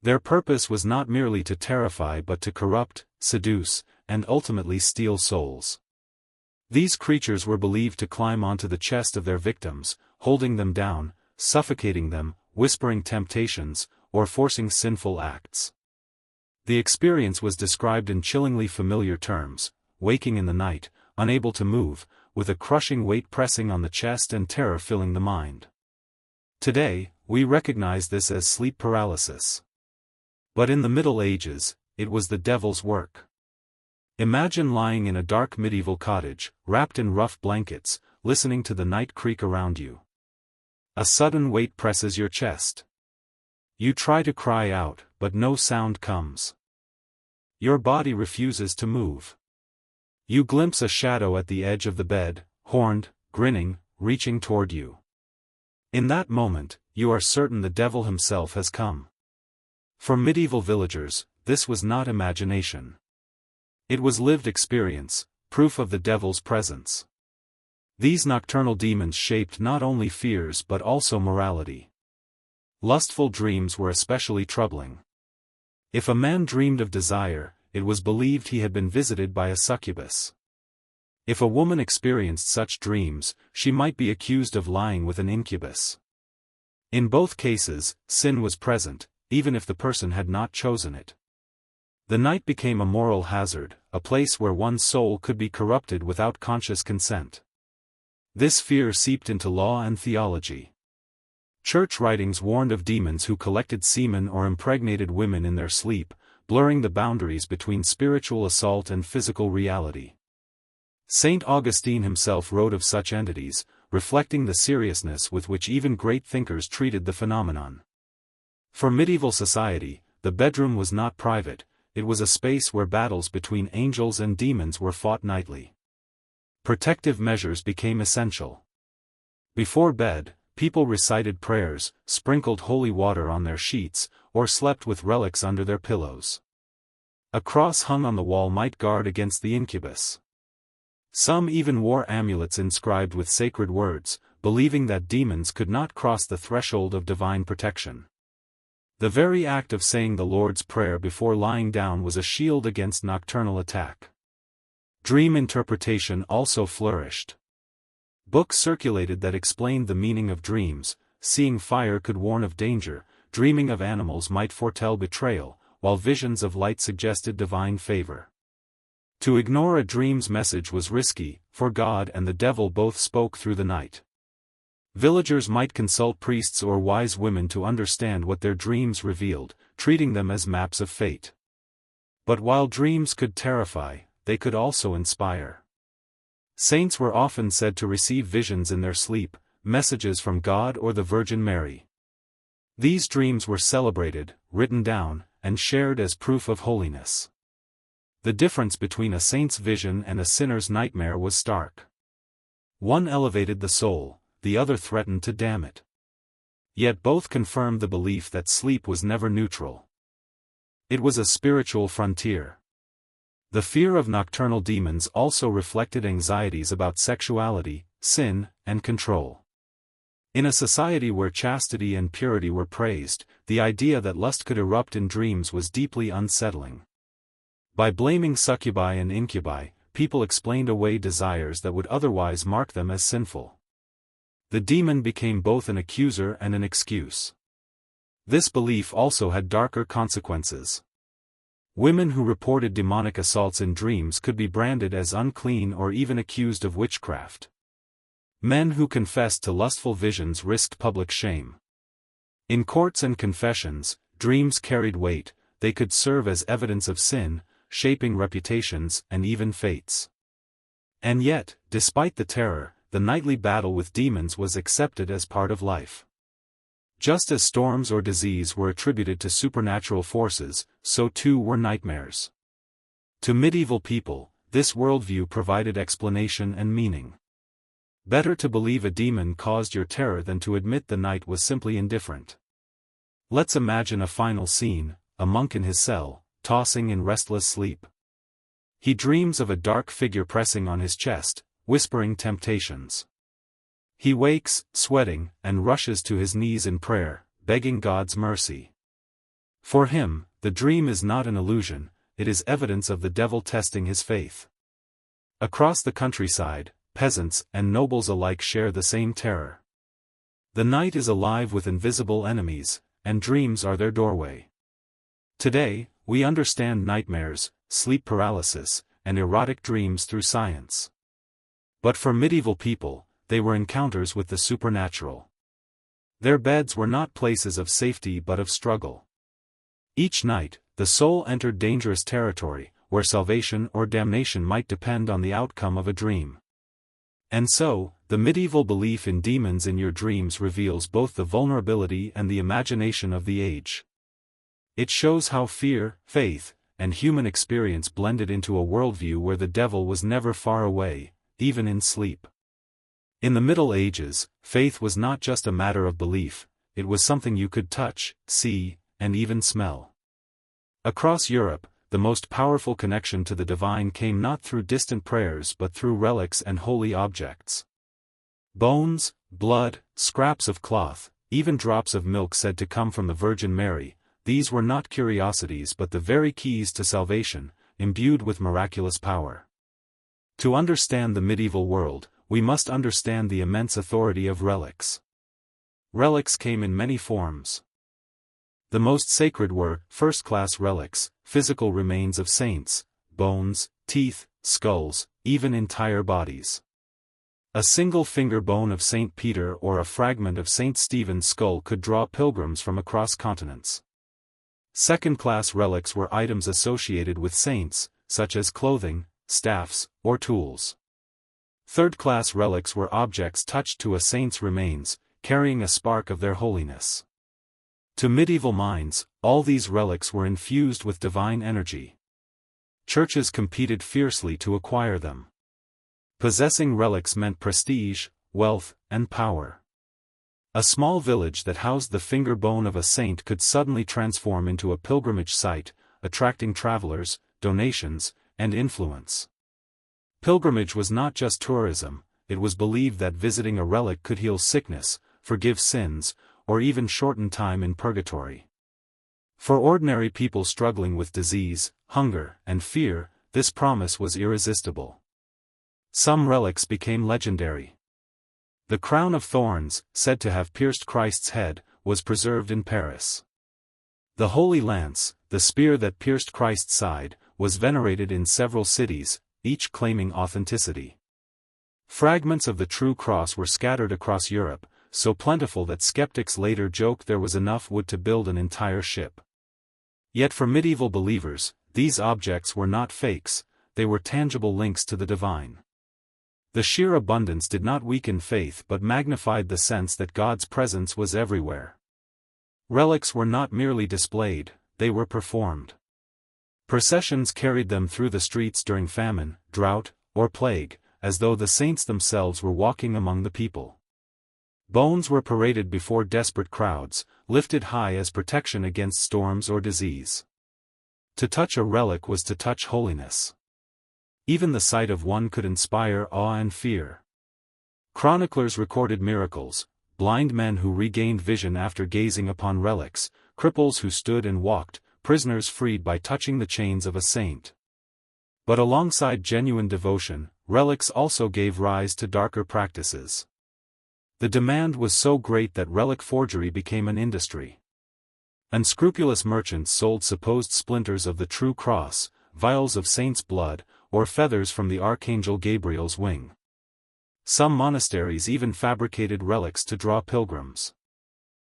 Their purpose was not merely to terrify but to corrupt, seduce, and ultimately steal souls. These creatures were believed to climb onto the chest of their victims, holding them down, suffocating them, whispering temptations, or forcing sinful acts. The experience was described in chillingly familiar terms: waking in the night, unable to move, with a crushing weight pressing on the chest and terror filling the mind. Today, we recognize this as sleep paralysis. But in the Middle Ages, it was the devil's work. Imagine lying in a dark medieval cottage, wrapped in rough blankets, listening to the night creak around you. A sudden weight presses your chest. You try to cry out, but no sound comes. Your body refuses to move. You glimpse a shadow at the edge of the bed, horned, grinning, reaching toward you. In that moment, you are certain the devil himself has come. For medieval villagers, this was not imagination. It was lived experience, proof of the devil's presence. These nocturnal demons shaped not only fears but also morality. Lustful dreams were especially troubling. If a man dreamed of desire, it was believed he had been visited by a succubus. If a woman experienced such dreams, she might be accused of lying with an incubus. In both cases, sin was present, even if the person had not chosen it. The night became a moral hazard, a place where one's soul could be corrupted without conscious consent. This fear seeped into law and theology. Church writings warned of demons who collected semen or impregnated women in their sleep, blurring the boundaries between spiritual assault and physical reality. Saint Augustine himself wrote of such entities, reflecting the seriousness with which even great thinkers treated the phenomenon. For medieval society, the bedroom was not private, it was a space where battles between angels and demons were fought nightly. Protective measures became essential. Before bed, people recited prayers, sprinkled holy water on their sheets, or slept with relics under their pillows. A cross hung on the wall might guard against the incubus. Some even wore amulets inscribed with sacred words, believing that demons could not cross the threshold of divine protection. The very act of saying the Lord's Prayer before lying down was a shield against nocturnal attack. Dream interpretation also flourished. Books circulated that explained the meaning of dreams. Seeing fire could warn of danger, dreaming of animals might foretell betrayal, while visions of light suggested divine favor. To ignore a dream's message was risky, for God and the devil both spoke through the night. Villagers might consult priests or wise women to understand what their dreams revealed, treating them as maps of fate. But while dreams could terrify, they could also inspire. Saints were often said to receive visions in their sleep, messages from God or the Virgin Mary. These dreams were celebrated, written down, and shared as proof of holiness. The difference between a saint's vision and a sinner's nightmare was stark. One elevated the soul, the other threatened to damn it. Yet both confirmed the belief that sleep was never neutral. It was a spiritual frontier. The fear of nocturnal demons also reflected anxieties about sexuality, sin, and control. In a society where chastity and purity were praised, the idea that lust could erupt in dreams was deeply unsettling. By blaming succubi and incubi, people explained away desires that would otherwise mark them as sinful. The demon became both an accuser and an excuse. This belief also had darker consequences. Women who reported demonic assaults in dreams could be branded as unclean or even accused of witchcraft. Men who confessed to lustful visions risked public shame. In courts and confessions, dreams carried weight, they could serve as evidence of sin, shaping reputations and even fates. And yet, despite the terror, the nightly battle with demons was accepted as part of life. Just as storms or disease were attributed to supernatural forces, so too were nightmares. To medieval people, this worldview provided explanation and meaning. Better to believe a demon caused your terror than to admit the night was simply indifferent. Let's imagine a final scene, a monk in his cell, tossing in restless sleep. He dreams of a dark figure pressing on his chest, whispering temptations. He wakes, sweating, and rushes to his knees in prayer, begging God's mercy. For him, the dream is not an illusion, it is evidence of the devil testing his faith. Across the countryside, peasants and nobles alike share the same terror. The night is alive with invisible enemies, and dreams are their doorway. Today, we understand nightmares, sleep paralysis, and erotic dreams through science. But for medieval people, they were encounters with the supernatural. Their beds were not places of safety but of struggle. Each night, the soul entered dangerous territory, where salvation or damnation might depend on the outcome of a dream. And so, the medieval belief in demons in your dreams reveals both the vulnerability and the imagination of the age. It shows how fear, faith, and human experience blended into a worldview where the devil was never far away, even in sleep. In the Middle Ages, faith was not just a matter of belief, it was something you could touch, see, and even smell. Across Europe, the most powerful connection to the divine came not through distant prayers but through relics and holy objects. Bones, blood, scraps of cloth, even drops of milk said to come from the Virgin Mary, these were not curiosities but the very keys to salvation, imbued with miraculous power. To understand the medieval world, we must understand the immense authority of relics. Relics came in many forms. The most sacred were first-class relics, physical remains of saints, bones, teeth, skulls, even entire bodies. A single finger bone of St. Peter or a fragment of St. Stephen's skull could draw pilgrims from across continents. Second-class relics were items associated with saints, such as clothing, staffs, or tools. Third-class relics were objects touched to a saint's remains, carrying a spark of their holiness. To medieval minds, all these relics were infused with divine energy. Churches competed fiercely to acquire them. Possessing relics meant prestige, wealth, and power. A small village that housed the finger bone of a saint could suddenly transform into a pilgrimage site, attracting travelers, donations, and influence. Pilgrimage was not just tourism, it was believed that visiting a relic could heal sickness, forgive sins, or even shorten time in purgatory. For ordinary people struggling with disease, hunger, and fear, this promise was irresistible. Some relics became legendary. The crown of thorns, said to have pierced Christ's head, was preserved in Paris. The Holy Lance, the spear that pierced Christ's side, was venerated in several cities, each claiming authenticity. Fragments of the true cross were scattered across Europe, so plentiful that skeptics later joked there was enough wood to build an entire ship. Yet for medieval believers, these objects were not fakes, they were tangible links to the divine. The sheer abundance did not weaken faith but magnified the sense that God's presence was everywhere. Relics were not merely displayed, they were performed. Processions carried them through the streets during famine, drought, or plague, as though the saints themselves were walking among the people. Bones were paraded before desperate crowds, lifted high as protection against storms or disease. To touch a relic was to touch holiness. Even the sight of one could inspire awe and fear. Chroniclers recorded miracles, blind men who regained vision after gazing upon relics, cripples who stood and walked, prisoners freed by touching the chains of a saint. But alongside genuine devotion, relics also gave rise to darker practices. The demand was so great that relic forgery became an industry. Unscrupulous merchants sold supposed splinters of the true cross, vials of saints' blood, or feathers from the Archangel Gabriel's wing. Some monasteries even fabricated relics to draw pilgrims.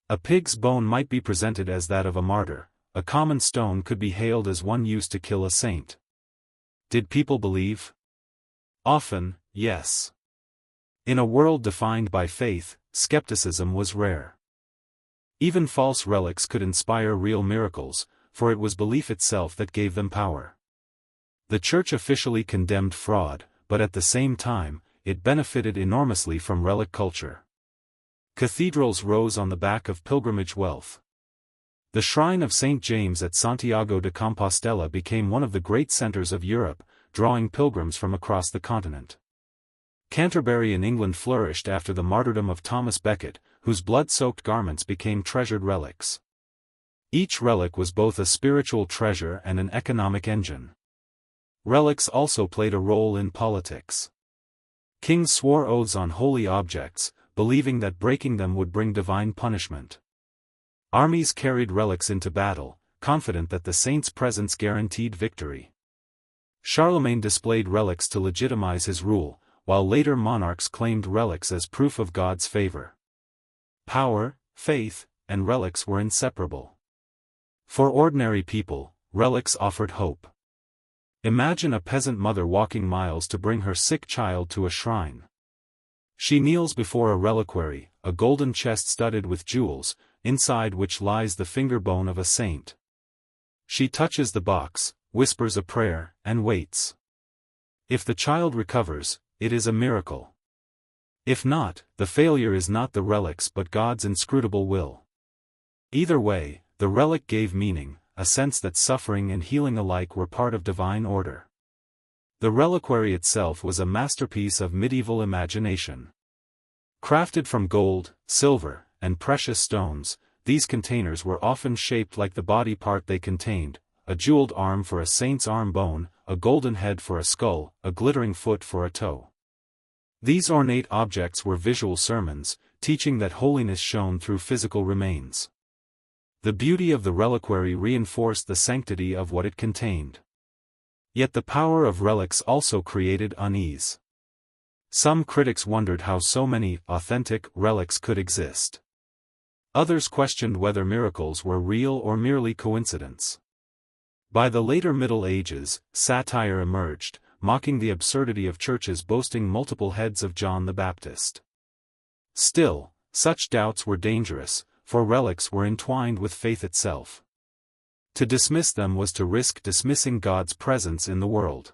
A pig's bone might be presented as that of a martyr, a common stone could be hailed as one used to kill a saint. Did people believe? Often, yes. In a world defined by faith, skepticism was rare. Even false relics could inspire real miracles, for it was belief itself that gave them power. The Church officially condemned fraud, but at the same time, it benefited enormously from relic culture. Cathedrals rose on the back of pilgrimage wealth. The shrine of St. James at Santiago de Compostela became one of the great centers of Europe, drawing pilgrims from across the continent. Canterbury in England flourished after the martyrdom of Thomas Becket, whose blood-soaked garments became treasured relics. Each relic was both a spiritual treasure and an economic engine. Relics also played a role in politics. Kings swore oaths on holy objects, believing that breaking them would bring divine punishment. Armies carried relics into battle, confident that the saint's presence guaranteed victory. Charlemagne displayed relics to legitimize his rule, while later monarchs claimed relics as proof of God's favor. Power, faith, and relics were inseparable. For ordinary people, relics offered hope. Imagine a peasant mother walking miles to bring her sick child to a shrine. She kneels before a reliquary, a golden chest studded with jewels, inside which lies the finger bone of a saint. She touches the box, whispers a prayer, and waits. If the child recovers, it is a miracle. If not, the failure is not the relics but God's inscrutable will. Either way, the relic gave meaning, a sense that suffering and healing alike were part of divine order. The reliquary itself was a masterpiece of medieval imagination. Crafted from gold, silver, and precious stones, these containers were often shaped like the body part they contained, a jeweled arm for a saint's arm bone, a golden head for a skull, a glittering foot for a toe. These ornate objects were visual sermons, teaching that holiness shone through physical remains. The beauty of the reliquary reinforced the sanctity of what it contained. Yet the power of relics also created unease. Some critics wondered how so many authentic relics could exist. Others questioned whether miracles were real or merely coincidence. By the later Middle Ages, satire emerged, mocking the absurdity of churches boasting multiple heads of John the Baptist. Still, such doubts were dangerous, for relics were entwined with faith itself. To dismiss them was to risk dismissing God's presence in the world.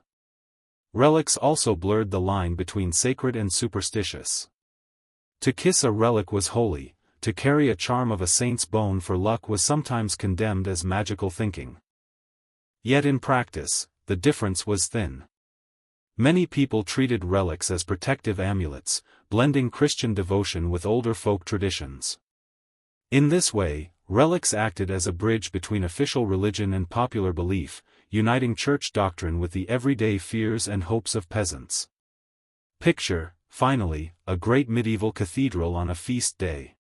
Relics also blurred the line between sacred and superstitious. To kiss a relic was holy, to carry a charm of a saint's bone for luck was sometimes condemned as magical thinking. Yet in practice, the difference was thin. Many people treated relics as protective amulets, blending Christian devotion with older folk traditions. In this way, relics acted as a bridge between official religion and popular belief, uniting church doctrine with the everyday fears and hopes of peasants. Picture, finally, a great medieval cathedral on a feast day.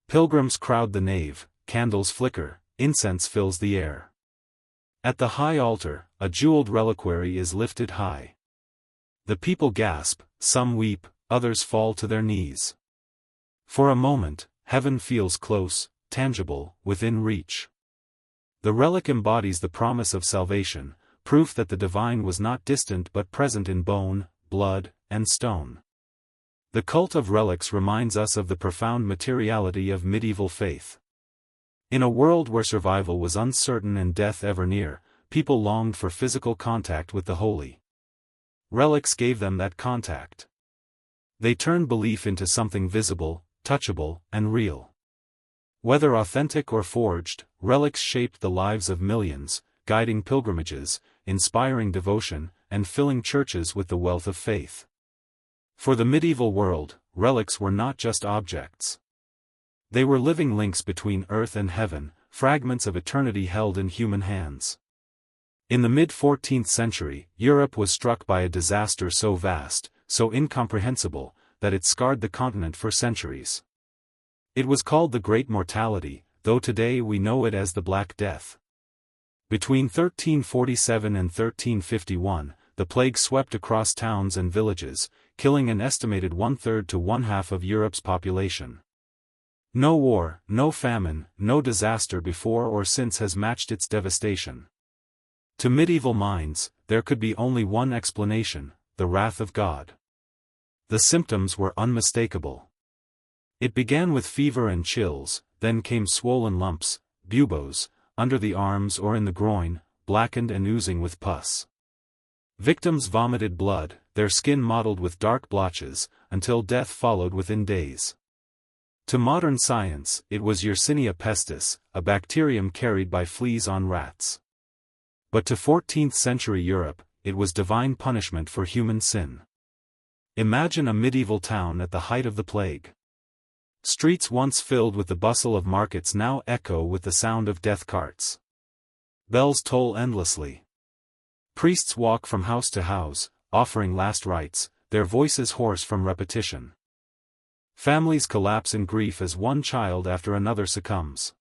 Pilgrims crowd the nave, candles flicker, incense fills the air. At the high altar, a jeweled reliquary is lifted high. The people gasp, some weep, others fall to their knees. For a moment, heaven feels close, tangible, within reach. The relic embodies the promise of salvation, proof that the divine was not distant but present in bone, blood, and stone. The cult of relics reminds us of the profound materiality of medieval faith. In a world where survival was uncertain and death ever near, people longed for physical contact with the holy. Relics gave them that contact. They turned belief into something visible, touchable, and real. Whether authentic or forged, relics shaped the lives of millions, guiding pilgrimages, inspiring devotion, and filling churches with the wealth of faith. For the medieval world, relics were not just objects. They were living links between earth and heaven, fragments of eternity held in human hands. In the mid-14th century, Europe was struck by a disaster so vast, so incomprehensible, that it scarred the continent for centuries. It was called the Great Mortality, though today we know it as the Black Death. Between 1347 and 1351, the plague swept across towns and villages, killing an estimated 1/3 to 1/2 of Europe's population. No war, no famine, no disaster before or since has matched its devastation. To medieval minds, there could be only one explanation: the wrath of God. The symptoms were unmistakable. It began with fever and chills, then came swollen lumps, buboes, under the arms or in the groin, blackened and oozing with pus. Victims vomited blood, their skin mottled with dark blotches, until death followed within days. To modern science, it was Yersinia pestis, a bacterium carried by fleas on rats. But to 14th-century Europe, it was divine punishment for human sin. Imagine a medieval town at the height of the plague. Streets once filled with the bustle of markets now echo with the sound of death carts. Bells toll endlessly. Priests walk from house to house, offering last rites, their voices hoarse from repetition. Families collapse in grief as one child after another succumbs.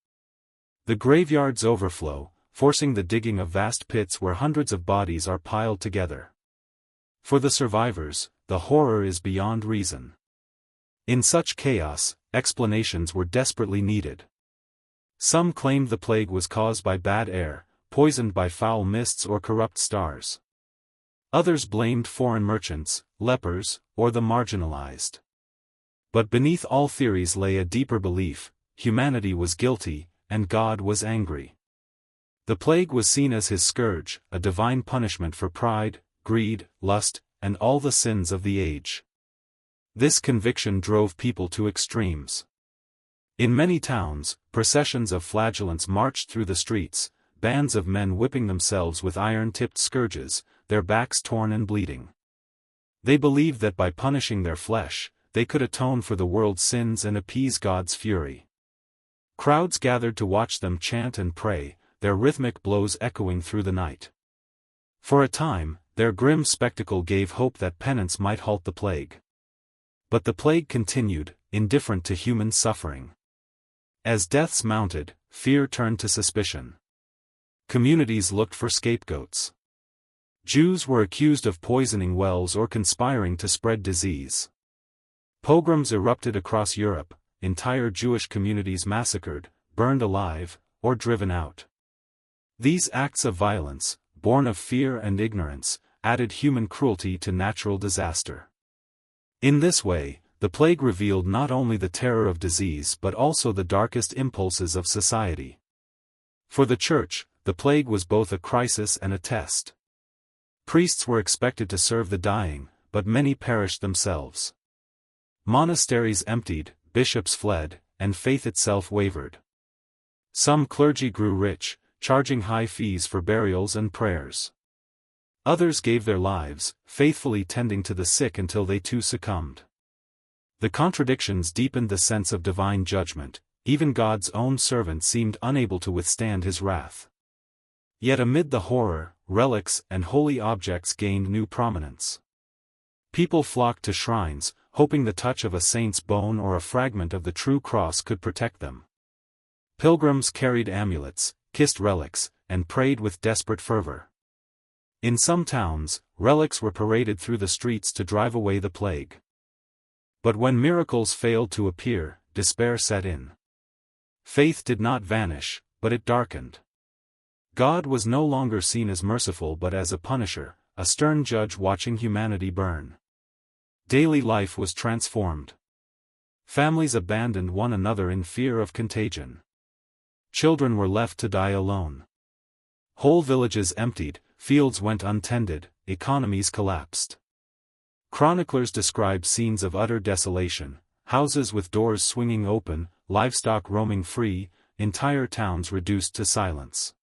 The graveyards overflow, forcing the digging of vast pits where hundreds of bodies are piled together. For the survivors, the horror is beyond reason. In such chaos, explanations were desperately needed. Some claimed the plague was caused by bad air, poisoned by foul mists or corrupt stars. Others blamed foreign merchants, lepers, or the marginalized. But beneath all theories lay a deeper belief: humanity was guilty, and God was angry. The plague was seen as his scourge, a divine punishment for pride, greed, lust, and all the sins of the age. This conviction drove people to extremes. In many towns, processions of flagellants marched through the streets, bands of men whipping themselves with iron-tipped scourges, their backs torn and bleeding. They believed that by punishing their flesh, they could atone for the world's sins and appease God's fury. Crowds gathered to watch them chant and pray, their rhythmic blows echoing through the night. For a time, their grim spectacle gave hope that penance might halt the plague. But the plague continued, indifferent to human suffering. As deaths mounted, fear turned to suspicion. Communities looked for scapegoats. Jews were accused of poisoning wells or conspiring to spread disease. Pogroms erupted across Europe, entire Jewish communities massacred, burned alive, or driven out. These acts of violence, born of fear and ignorance, added human cruelty to natural disaster. In this way, the plague revealed not only the terror of disease but also the darkest impulses of society. For the Church, the plague was both a crisis and a test. Priests were expected to serve the dying, but many perished themselves. Monasteries emptied, bishops fled, and faith itself wavered. Some clergy grew rich, charging high fees for burials and prayers. Others gave their lives, faithfully tending to the sick until they too succumbed. The contradictions deepened the sense of divine judgment. Even God's own servant seemed unable to withstand his wrath. Yet amid the horror, relics and holy objects gained new prominence. People flocked to shrines, hoping the touch of a saint's bone or a fragment of the true cross could protect them. Pilgrims carried amulets, kissed relics, and prayed with desperate fervor. In some towns, relics were paraded through the streets to drive away the plague. But when miracles failed to appear, despair set in. Faith did not vanish, but it darkened. God was no longer seen as merciful but as a punisher, a stern judge watching humanity burn. Daily life was transformed. Families abandoned one another in fear of contagion. Children were left to die alone. Whole villages emptied, fields went untended, economies collapsed. Chroniclers describe scenes of utter desolation, houses with doors swinging open, livestock roaming free, entire towns reduced to silence.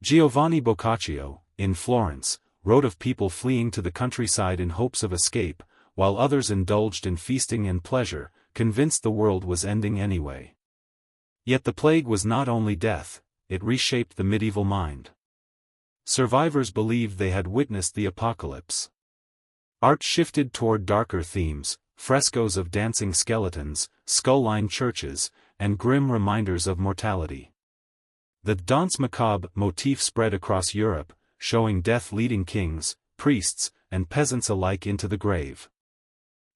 Giovanni Boccaccio, in Florence, wrote of people fleeing to the countryside in hopes of escape, while others indulged in feasting and pleasure, convinced the world was ending anyway. Yet the plague was not only death, it reshaped the medieval mind. Survivors believed they had witnessed the apocalypse. Art shifted toward darker themes, frescoes of dancing skeletons, skull-lined churches, and grim reminders of mortality. The danse macabre motif spread across Europe, showing death leading kings, priests, and peasants alike into the grave.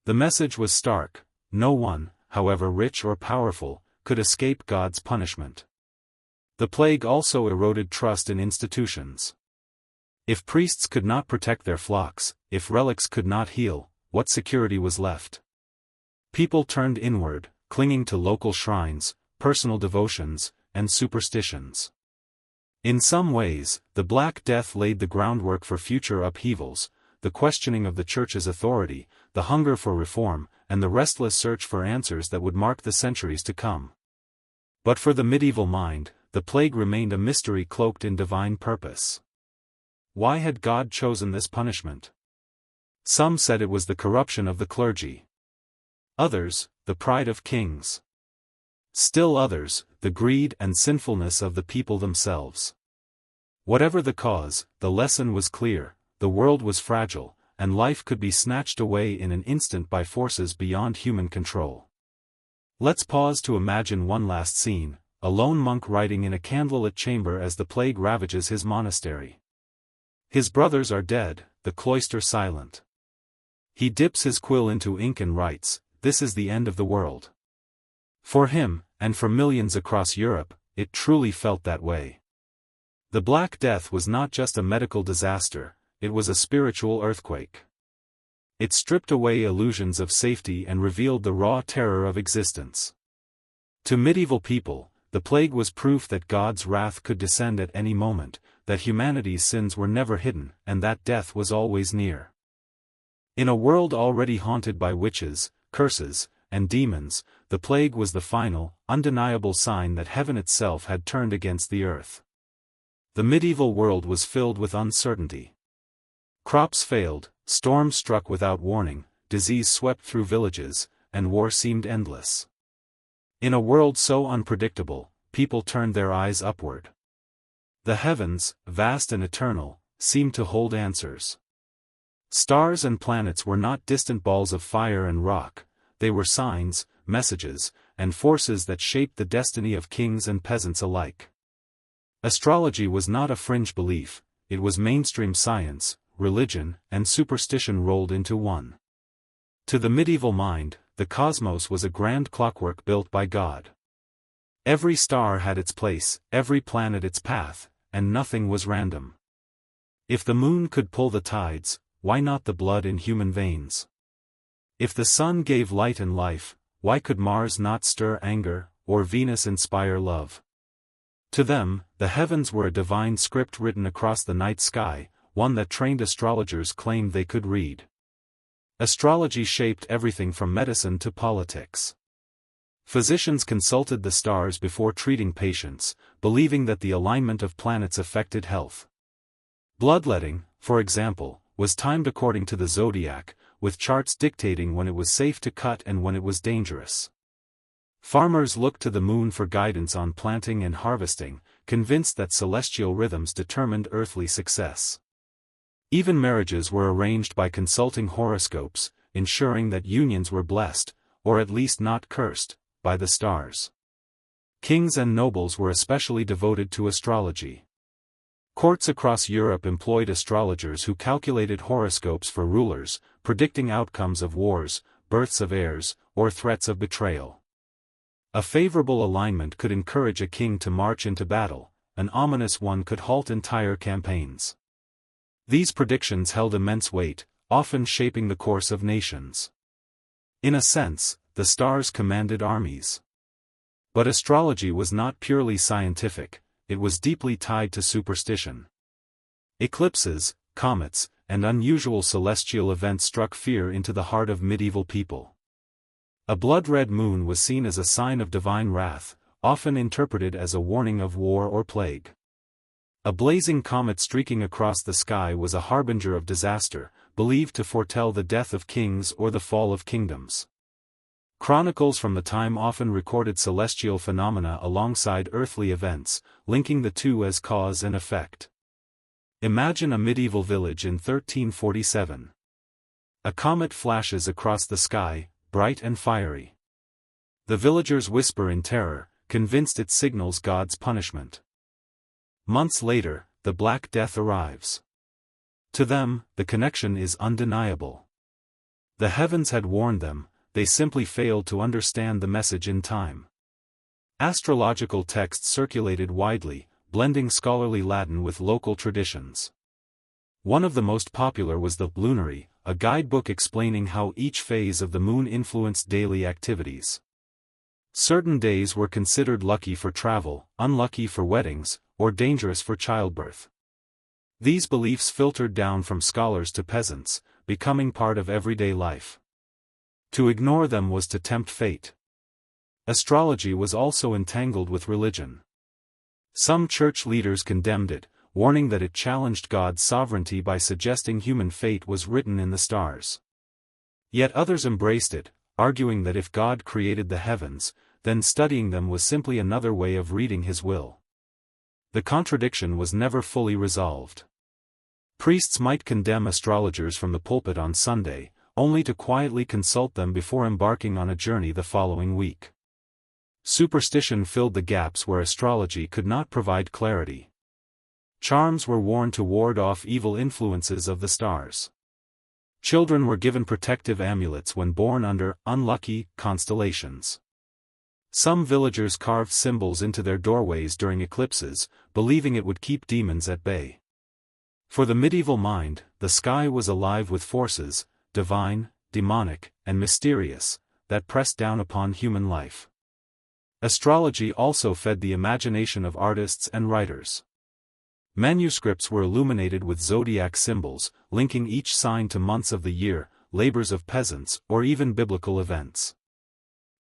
The message was stark: no one, however rich or powerful, could escape God's punishment. The plague also eroded trust in institutions. If priests could not protect their flocks, if relics could not heal, what security was left? People turned inward, clinging to local shrines, personal devotions, and superstitions. In some ways, the Black Death laid the groundwork for future upheavals, the questioning of the Church's authority, the hunger for reform, and the restless search for answers that would mark the centuries to come. But for the medieval mind, the plague remained a mystery cloaked in divine purpose. Why had God chosen this punishment? Some said it was the corruption of the clergy. Others, the pride of kings. Still others, the greed and sinfulness of the people themselves. Whatever the cause, the lesson was clear: the world was fragile, and life could be snatched away in an instant by forces beyond human control. Let's pause to imagine one last scene: a lone monk writing in a candlelit chamber as the plague ravages his monastery. His brothers are dead, the cloister silent. He dips his quill into ink and writes, "This is the end of the world." For him, and for millions across Europe, it truly felt that way. The Black Death was not just a medical disaster, it was a spiritual earthquake. It stripped away illusions of safety and revealed the raw terror of existence. To medieval people, the plague was proof that God's wrath could descend at any moment, that humanity's sins were never hidden, and that death was always near. In a world already haunted by witches, curses, and demons, the plague was the final, undeniable sign that heaven itself had turned against the earth. The medieval world was filled with uncertainty. Crops failed, storms struck without warning, disease swept through villages, and war seemed endless. In a world so unpredictable, people turned their eyes upward. The heavens, vast and eternal, seemed to hold answers. Stars and planets were not distant balls of fire and rock, they were signs, messages, and forces that shaped the destiny of kings and peasants alike. Astrology was not a fringe belief, it was mainstream science, religion, and superstition rolled into one. To the medieval mind, the cosmos was a grand clockwork built by God. Every star had its place, every planet its path, and nothing was random. If the moon could pull the tides, why not the blood in human veins? If the sun gave light and life, why could Mars not stir anger, or Venus inspire love? To them, the heavens were a divine script written across the night sky, one that trained astrologers claimed they could read. Astrology shaped everything from medicine to politics. Physicians consulted the stars before treating patients, believing that the alignment of planets affected health. Bloodletting, for example, was timed according to the zodiac, with charts dictating when it was safe to cut and when it was dangerous. Farmers looked to the moon for guidance on planting and harvesting, convinced that celestial rhythms determined earthly success. Even marriages were arranged by consulting horoscopes, ensuring that unions were blessed, or at least not cursed, by the stars. Kings and nobles were especially devoted to astrology. Courts across Europe employed astrologers who calculated horoscopes for rulers, predicting outcomes of wars, births of heirs, or threats of betrayal. A favorable alignment could encourage a king to march into battle, an ominous one could halt entire campaigns. These predictions held immense weight, often shaping the course of nations. In a sense, the stars commanded armies. But astrology was not purely scientific, it was deeply tied to superstition. Eclipses, comets, and unusual celestial events struck fear into the heart of medieval people. A blood-red moon was seen as a sign of divine wrath, often interpreted as a warning of war or plague. A blazing comet streaking across the sky was a harbinger of disaster, believed to foretell the death of kings or the fall of kingdoms. Chronicles from the time often recorded celestial phenomena alongside earthly events, linking the two as cause and effect. Imagine a medieval village in 1347. A comet flashes across the sky, bright and fiery. The villagers whisper in terror, convinced it signals God's punishment. Months later, the Black Death arrives. To them, the connection is undeniable. The heavens had warned them, they simply failed to understand the message in time. Astrological texts circulated widely, blending scholarly Latin with local traditions. One of the most popular was the Lunary, a guidebook explaining how each phase of the moon influenced daily activities. Certain days were considered lucky for travel, unlucky for weddings, or dangerous for childbirth. These beliefs filtered down from scholars to peasants, becoming part of everyday life. To ignore them was to tempt fate. Astrology was also entangled with religion. Some church leaders condemned it, warning that it challenged God's sovereignty by suggesting human fate was written in the stars. Yet others embraced it, arguing that if God created the heavens, then studying them was simply another way of reading His will. The contradiction was never fully resolved. Priests might condemn astrologers from the pulpit on Sunday, only to quietly consult them before embarking on a journey the following week. Superstition filled the gaps where astrology could not provide clarity. Charms were worn to ward off evil influences of the stars. Children were given protective amulets when born under unlucky constellations. Some villagers carved symbols into their doorways during eclipses, believing it would keep demons at bay. For the medieval mind, the sky was alive with forces, divine, demonic, and mysterious, that pressed down upon human life. Astrology also fed the imagination of artists and writers. Manuscripts were illuminated with zodiac symbols, linking each sign to months of the year, labors of peasants, or even biblical events.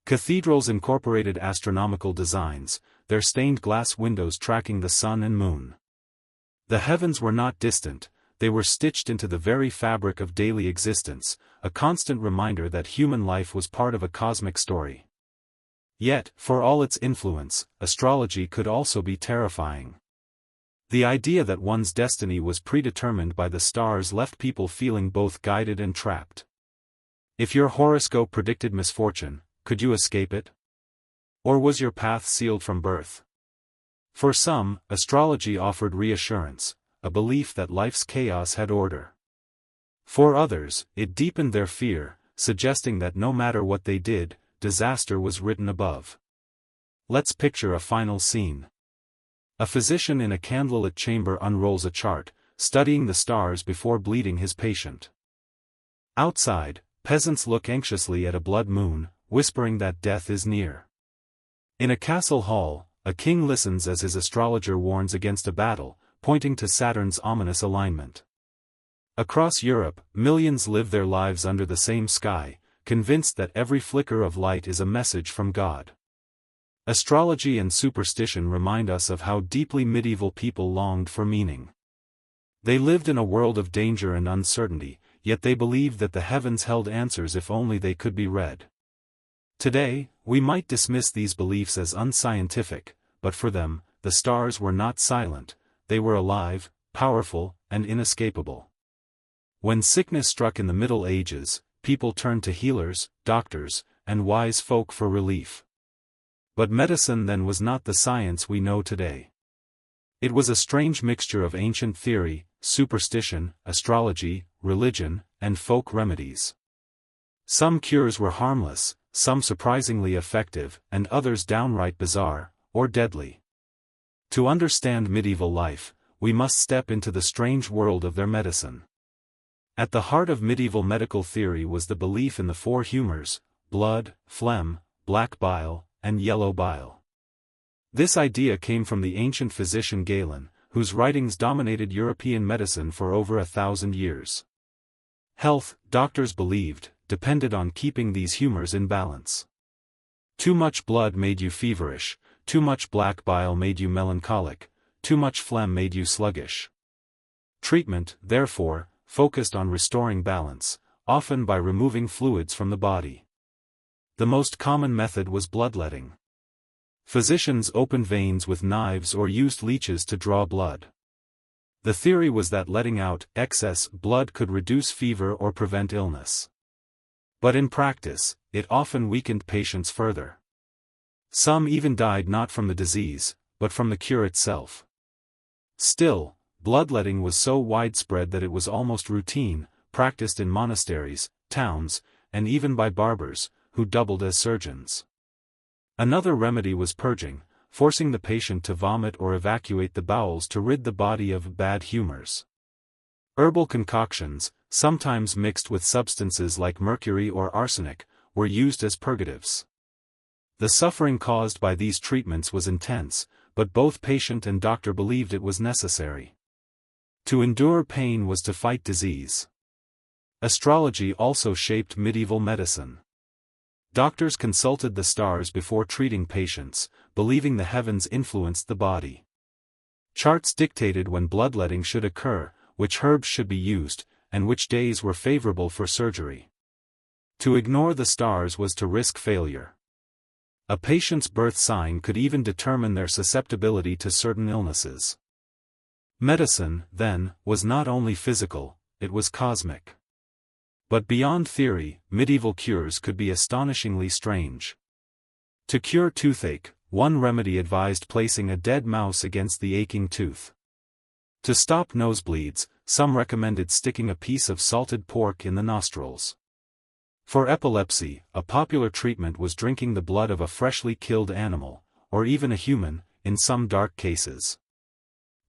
Cathedrals incorporated astronomical designs, their stained glass windows tracking the sun and moon. The heavens were not distant, they were stitched into the very fabric of daily existence, a constant reminder that human life was part of a cosmic story. Yet, for all its influence, astrology could also be terrifying. The idea that one's destiny was predetermined by the stars left people feeling both guided and trapped. If your horoscope predicted misfortune, could you escape it? Or was your path sealed from birth? For some, astrology offered reassurance, a belief that life's chaos had order. For others, it deepened their fear, suggesting that no matter what they did, disaster was written above. Let's picture a final scene. A physician in a candlelit chamber unrolls a chart, studying the stars before bleeding his patient. Outside, peasants look anxiously at a blood moon, whispering that death is near. In a castle hall, a king listens as his astrologer warns against a battle, pointing to Saturn's ominous alignment. Across Europe, millions live their lives under the same sky, convinced that every flicker of light is a message from God. Astrology and superstition remind us of how deeply medieval people longed for meaning. They lived in a world of danger and uncertainty, yet they believed that the heavens held answers if only they could be read. Today, we might dismiss these beliefs as unscientific, but for them, the stars were not silent, they were alive, powerful, and inescapable. When sickness struck in the Middle Ages, people turned to healers, doctors, and wise folk for relief. But medicine then was not the science we know today. It was a strange mixture of ancient theory, superstition, astrology, religion, and folk remedies. Some cures were harmless, some surprisingly effective, and others downright bizarre, or deadly. To understand medieval life, we must step into the strange world of their medicine. At the heart of medieval medical theory was the belief in the four humors: blood, phlegm, black bile, and yellow bile. This idea came from the ancient physician Galen, whose writings dominated European medicine for over 1,000 years. Health, doctors believed, depended on keeping these humors in balance. Too much blood made you feverish, too much black bile made you melancholic, too much phlegm made you sluggish. Treatment, therefore, focused on restoring balance, often by removing fluids from the body. The most common method was bloodletting. Physicians opened veins with knives or used leeches to draw blood. The theory was that letting out excess blood could reduce fever or prevent illness. But in practice, it often weakened patients further. Some even died not from the disease, but from the cure itself. Still, bloodletting was so widespread that it was almost routine, practiced in monasteries, towns, and even by barbers, who doubled as surgeons. Another remedy was purging, forcing the patient to vomit or evacuate the bowels to rid the body of bad humors. Herbal concoctions, sometimes mixed with substances like mercury or arsenic, were used as purgatives. The suffering caused by these treatments was intense, but both patient and doctor believed it was necessary. To endure pain was to fight disease. Astrology also shaped medieval medicine. Doctors consulted the stars before treating patients, believing the heavens influenced the body. Charts dictated when bloodletting should occur, which herbs should be used, and which days were favorable for surgery. To ignore the stars was to risk failure. A patient's birth sign could even determine their susceptibility to certain illnesses. Medicine, then, was not only physical, it was cosmic. But beyond theory, medieval cures could be astonishingly strange. To cure toothache, one remedy advised placing a dead mouse against the aching tooth. To stop nosebleeds, some recommended sticking a piece of salted pork in the nostrils. For epilepsy, a popular treatment was drinking the blood of a freshly killed animal, or even a human, in some dark cases.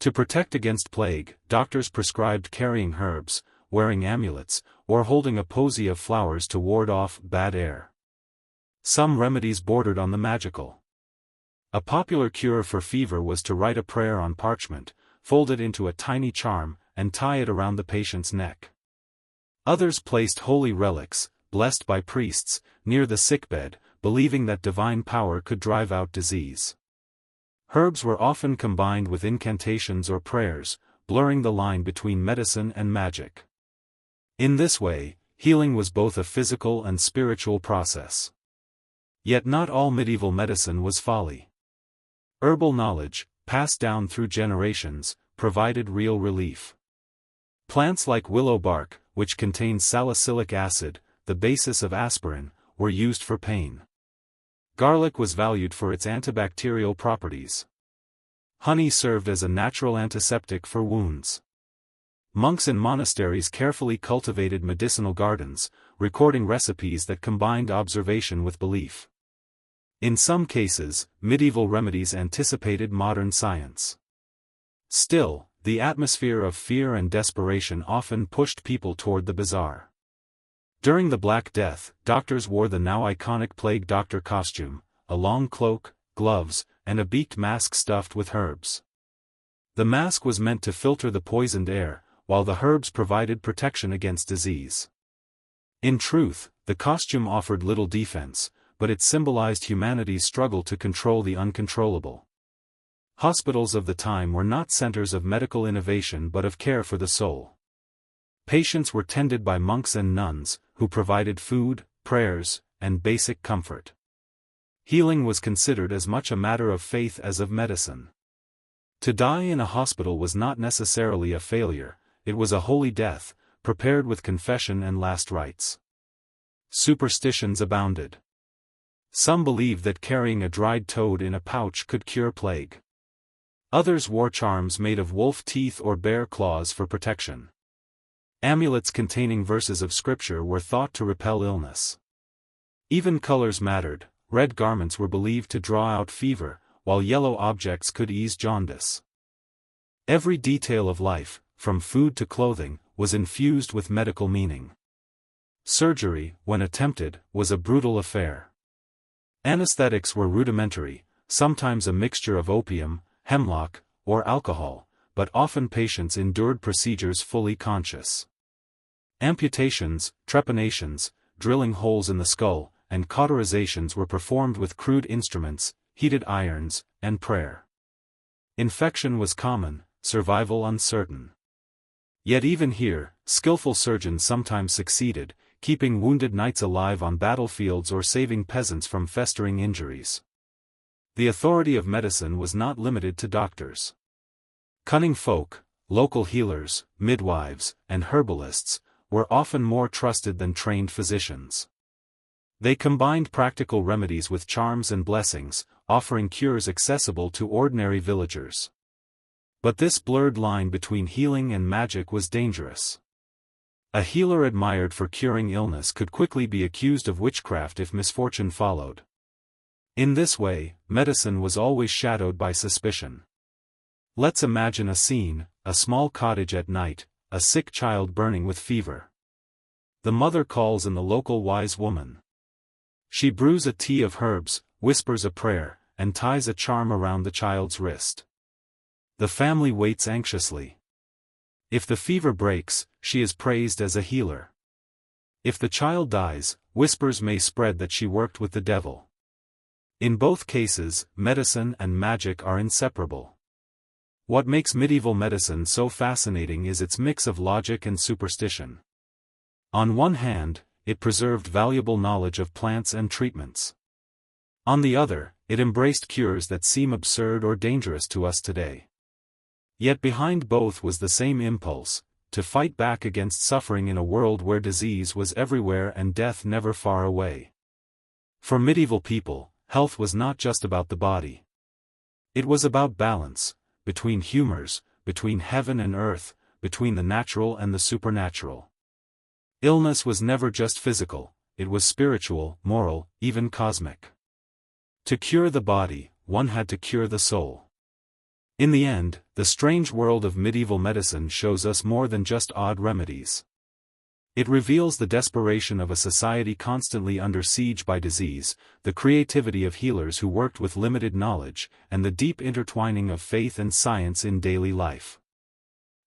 To protect against plague, doctors prescribed carrying herbs, wearing amulets, or holding a posy of flowers to ward off bad air. Some remedies bordered on the magical. A popular cure for fever was to write a prayer on parchment, fold it into a tiny charm, and tie it around the patient's neck. Others placed holy relics, blessed by priests, near the sickbed, believing that divine power could drive out disease. Herbs were often combined with incantations or prayers, blurring the line between medicine and magic. In this way, healing was both a physical and spiritual process. Yet not all medieval medicine was folly. Herbal knowledge, passed down through generations, provided real relief. Plants like willow bark, which contains salicylic acid, the basis of aspirin, were used for pain. Garlic was valued for its antibacterial properties. Honey served as a natural antiseptic for wounds. Monks in monasteries carefully cultivated medicinal gardens, recording recipes that combined observation with belief. In some cases, medieval remedies anticipated modern science. Still, the atmosphere of fear and desperation often pushed people toward the bizarre. During the Black Death, doctors wore the now iconic plague doctor costume, a long cloak, gloves, and a beaked mask stuffed with herbs. The mask was meant to filter the poisoned air, while the herbs provided protection against disease. In truth, the costume offered little defense, but it symbolized humanity's struggle to control the uncontrollable. Hospitals of the time were not centers of medical innovation but of care for the soul. Patients were tended by monks and nuns, who provided food, prayers, and basic comfort. Healing was considered as much a matter of faith as of medicine. To die in a hospital was not necessarily a failure, it was a holy death, prepared with confession and last rites. Superstitions abounded. Some believed that carrying a dried toad in a pouch could cure plague. Others wore charms made of wolf teeth or bear claws for protection. Amulets containing verses of scripture were thought to repel illness. Even colors mattered. Red garments were believed to draw out fever, while yellow objects could ease jaundice. Every detail of life, from food to clothing, was infused with medical meaning. Surgery, when attempted, was a brutal affair. Anesthetics were rudimentary, sometimes a mixture of opium, hemlock, or alcohol, but often patients endured procedures fully conscious. Amputations, trepanations, drilling holes in the skull, and cauterizations were performed with crude instruments, heated irons, and prayer. Infection was common, survival uncertain. Yet even here, skillful surgeons sometimes succeeded, keeping wounded knights alive on battlefields or saving peasants from festering injuries. The authority of medicine was not limited to doctors. Cunning folk, local healers, midwives, and herbalists, were often more trusted than trained physicians. They combined practical remedies with charms and blessings, offering cures accessible to ordinary villagers. But this blurred line between healing and magic was dangerous. A healer admired for curing illness could quickly be accused of witchcraft if misfortune followed. In this way, medicine was always shadowed by suspicion. Let's imagine a scene: a small cottage at night, a sick child burning with fever. The mother calls in the local wise woman. She brews a tea of herbs, whispers a prayer, and ties a charm around the child's wrist. The family waits anxiously. If the fever breaks, she is praised as a healer. If the child dies, whispers may spread that she worked with the devil. In both cases, medicine and magic are inseparable. What makes medieval medicine so fascinating is its mix of logic and superstition. On one hand, it preserved valuable knowledge of plants and treatments. On the other, it embraced cures that seem absurd or dangerous to us today. Yet behind both was the same impulse, to fight back against suffering in a world where disease was everywhere and death never far away. For medieval people, health was not just about the body. It was about balance, between humors, between heaven and earth, between the natural and the supernatural. Illness was never just physical, it was spiritual, moral, even cosmic. To cure the body, one had to cure the soul. In the end, the strange world of medieval medicine shows us more than just odd remedies. It reveals the desperation of a society constantly under siege by disease, the creativity of healers who worked with limited knowledge, and the deep intertwining of faith and science in daily life.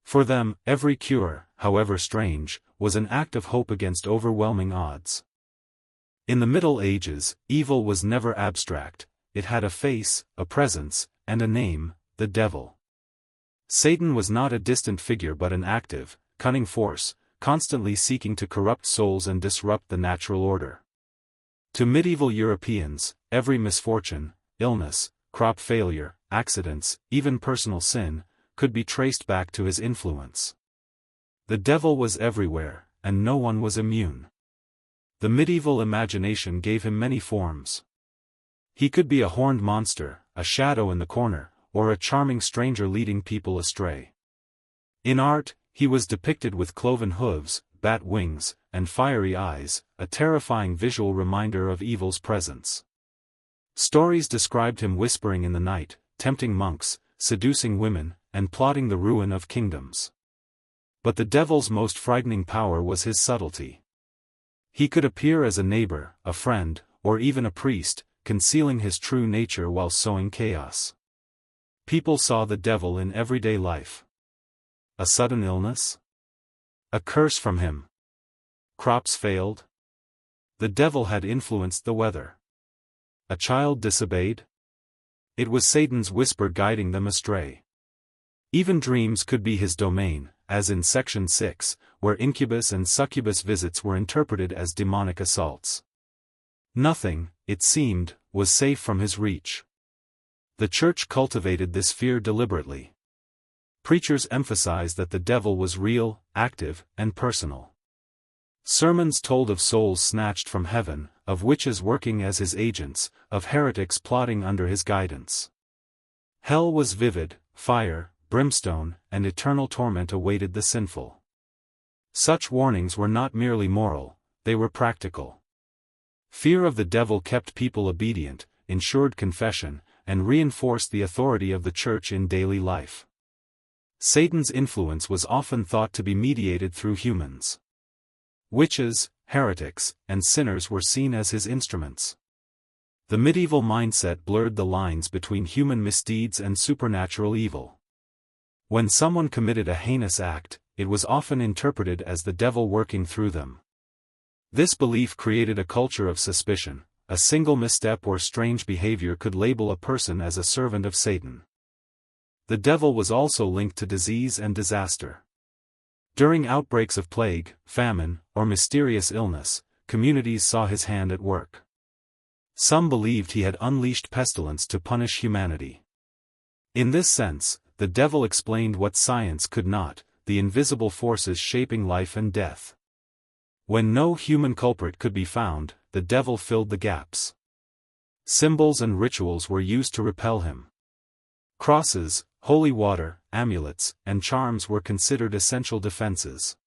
For them, every cure, however strange, was an act of hope against overwhelming odds. In the Middle Ages, evil was never abstract, it had a face, a presence, and a name, the devil. Satan was not a distant figure but an active, cunning force, constantly seeking to corrupt souls and disrupt the natural order. To medieval Europeans, every misfortune, illness, crop failure, accidents, even personal sin, could be traced back to his influence. The devil was everywhere, and no one was immune. The medieval imagination gave him many forms. He could be a horned monster, a shadow in the corner, or a charming stranger leading people astray. In art, he was depicted with cloven hooves, bat wings, and fiery eyes, a terrifying visual reminder of evil's presence. Stories described him whispering in the night, tempting monks, seducing women, and plotting the ruin of kingdoms. But the devil's most frightening power was his subtlety. He could appear as a neighbor, a friend, or even a priest, concealing his true nature while sowing chaos. People saw the devil in everyday life. A sudden illness? A curse from him. Crops failed? The devil had influenced the weather. A child disobeyed? It was Satan's whisper guiding them astray. Even dreams could be his domain, as in Section 6, where incubus and succubus visits were interpreted as demonic assaults. Nothing, it seemed, was safe from his reach. The Church cultivated this fear deliberately. Preachers emphasized that the devil was real, active, and personal. Sermons told of souls snatched from heaven, of witches working as his agents, of heretics plotting under his guidance. Hell was vivid, fire, brimstone, and eternal torment awaited the sinful. Such warnings were not merely moral, they were practical. Fear of the devil kept people obedient, ensured confession, and reinforced the authority of the Church in daily life. Satan's influence was often thought to be mediated through humans. Witches, heretics, and sinners were seen as his instruments. The medieval mindset blurred the lines between human misdeeds and supernatural evil. When someone committed a heinous act, it was often interpreted as the devil working through them. This belief created a culture of suspicion. A single misstep or strange behavior could label a person as a servant of Satan. The devil was also linked to disease and disaster. During outbreaks of plague, famine, or mysterious illness, communities saw his hand at work. Some believed he had unleashed pestilence to punish humanity. In this sense, the devil explained what science could not, the invisible forces shaping life and death. When no human culprit could be found, the devil filled the gaps. Symbols and rituals were used to repel him. Crosses, holy water, amulets, and charms were considered essential defenses.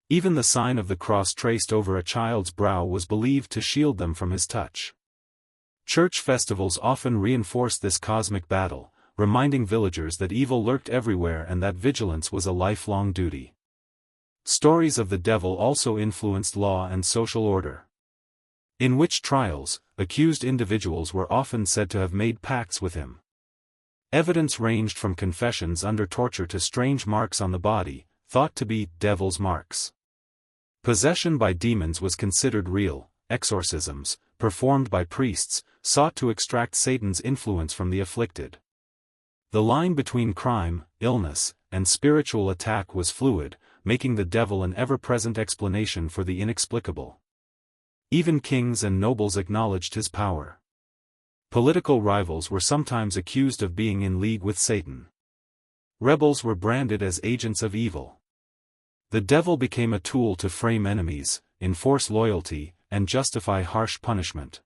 Even the sign of the cross traced over a child's brow was believed to shield them from his touch. Church festivals often reinforced this cosmic battle, reminding villagers that evil lurked everywhere and that vigilance was a lifelong duty. Stories of the devil also influenced law and social order. In witch trials, accused individuals were often said to have made pacts with him. Evidence ranged from confessions under torture to strange marks on the body, thought to be devil's marks. Possession by demons was considered real. Exorcisms, performed by priests, sought to extract Satan's influence from the afflicted. The line between crime, illness, and spiritual attack was fluid, making the devil an ever-present explanation for the inexplicable. Even kings and nobles acknowledged his power. Political rivals were sometimes accused of being in league with Satan. Rebels were branded as agents of evil. The devil became a tool to frame enemies, enforce loyalty, and justify harsh punishment.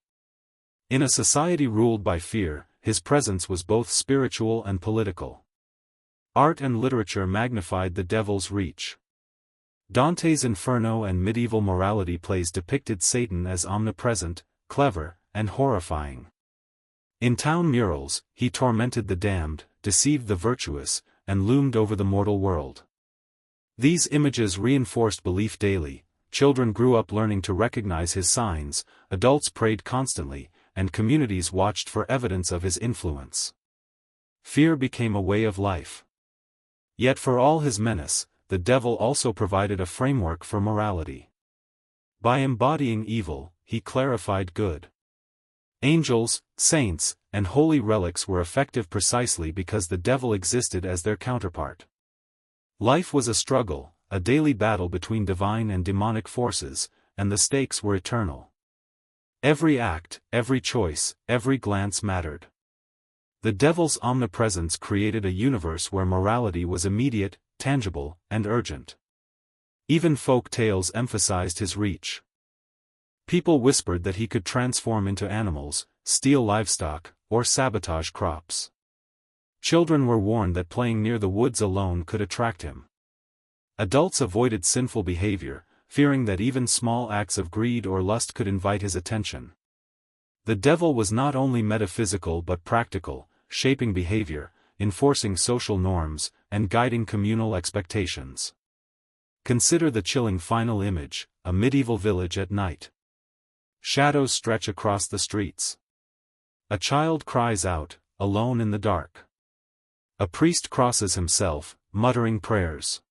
In a society ruled by fear, his presence was both spiritual and political. Art and literature magnified the devil's reach. Dante's Inferno and medieval morality plays depicted Satan as omnipresent, clever, and horrifying. In town murals, he tormented the damned, deceived the virtuous, and loomed over the mortal world. These images reinforced belief daily. Children grew up learning to recognize his signs, adults prayed constantly, and communities watched for evidence of his influence. Fear became a way of life. Yet for all his menace, the devil also provided a framework for morality. By embodying evil, he clarified good. Angels, saints, and holy relics were effective precisely because the devil existed as their counterpart. Life was a struggle, a daily battle between divine and demonic forces, and the stakes were eternal. Every act, every choice, every glance mattered. The devil's omnipresence created a universe where morality was immediate, tangible, and urgent. Even folk tales emphasized his reach. People whispered that he could transform into animals, steal livestock, or sabotage crops. Children were warned that playing near the woods alone could attract him. Adults avoided sinful behavior, fearing that even small acts of greed or lust could invite his attention. The devil was not only metaphysical but practical, shaping behavior, enforcing social norms, and guiding communal expectations. Consider the chilling final image, a medieval village at night. Shadows stretch across the streets. A child cries out, alone in the dark. A priest crosses himself, muttering prayers.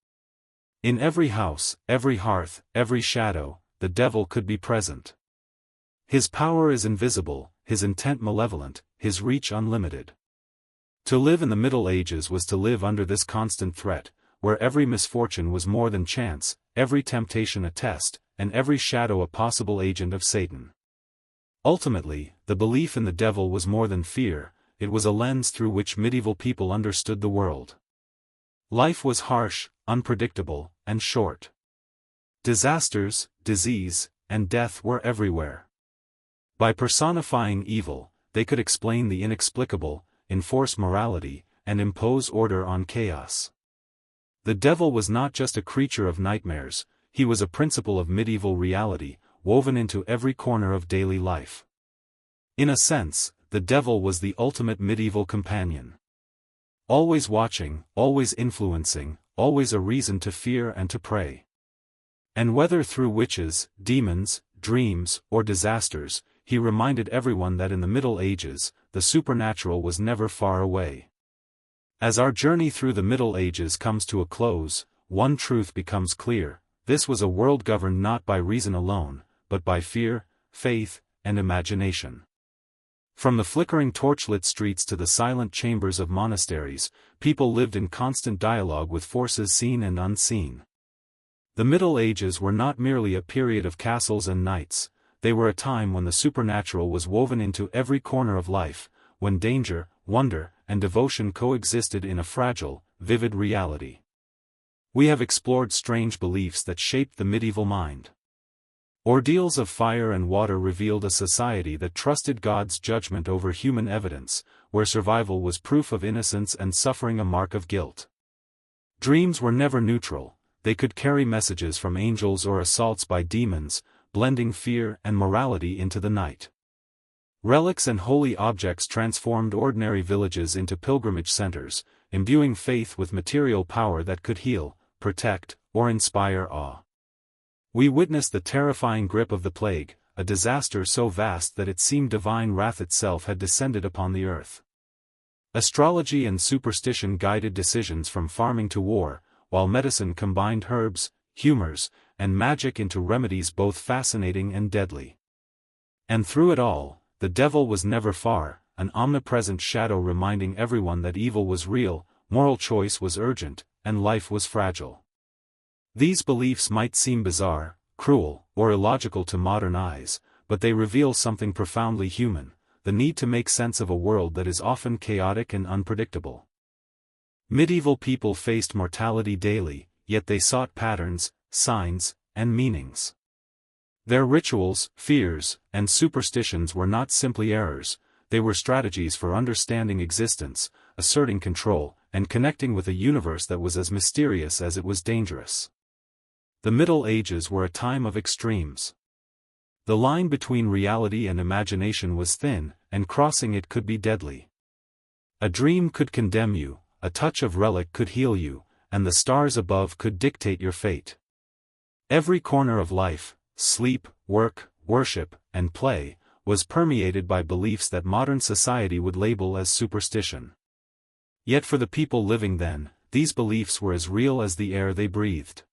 In every house, every hearth, every shadow, the devil could be present. His power is invisible, his intent malevolent, his reach unlimited. To live in the Middle Ages was to live under this constant threat, where every misfortune was more than chance, every temptation a test, and every shadow a possible agent of Satan. Ultimately, the belief in the devil was more than fear, it was a lens through which medieval people understood the world. Life was harsh, unpredictable, and short. Disasters, disease, and death were everywhere. By personifying evil, they could explain the inexplicable, enforce morality, and impose order on chaos. The devil was not just a creature of nightmares, he was a principle of medieval reality, woven into every corner of daily life. In a sense, the devil was the ultimate medieval companion. Always watching, always influencing, always a reason to fear and to pray. And whether through witches, demons, dreams, or disasters, he reminded everyone that in the Middle Ages, the supernatural was never far away. As our journey through the Middle Ages comes to a close, one truth becomes clear: this was a world governed not by reason alone, but by fear, faith, and imagination. From the flickering torchlit streets to the silent chambers of monasteries, people lived in constant dialogue with forces seen and unseen. The Middle Ages were not merely a period of castles and knights, they were a time when the supernatural was woven into every corner of life, when danger, wonder, and devotion coexisted in a fragile, vivid reality. We have explored strange beliefs that shaped the medieval mind. Ordeals of fire and water revealed a society that trusted God's judgment over human evidence, where survival was proof of innocence and suffering a mark of guilt. Dreams were never neutral, they could carry messages from angels or assaults by demons, blending fear and morality into the night. Relics and holy objects transformed ordinary villages into pilgrimage centers, imbuing faith with material power that could heal, protect, or inspire awe. We witnessed the terrifying grip of the plague, a disaster so vast that it seemed divine wrath itself had descended upon the earth. Astrology and superstition guided decisions from farming to war, while medicine combined herbs, humors, and magic into remedies both fascinating and deadly. And through it all, the devil was never far, an omnipresent shadow reminding everyone that evil was real, moral choice was urgent, and life was fragile. These beliefs might seem bizarre, cruel, or illogical to modern eyes, but they reveal something profoundly human: the need to make sense of a world that is often chaotic and unpredictable. Medieval people faced mortality daily, yet they sought patterns, signs, and meanings. Their rituals, fears, and superstitions were not simply errors, they were strategies for understanding existence, asserting control, and connecting with a universe that was as mysterious as it was dangerous. The Middle Ages were a time of extremes. The line between reality and imagination was thin, and crossing it could be deadly. A dream could condemn you, a touch of relic could heal you, and the stars above could dictate your fate. Every corner of life, sleep, work, worship, and play, was permeated by beliefs that modern society would label as superstition. Yet for the people living then, these beliefs were as real as the air they breathed.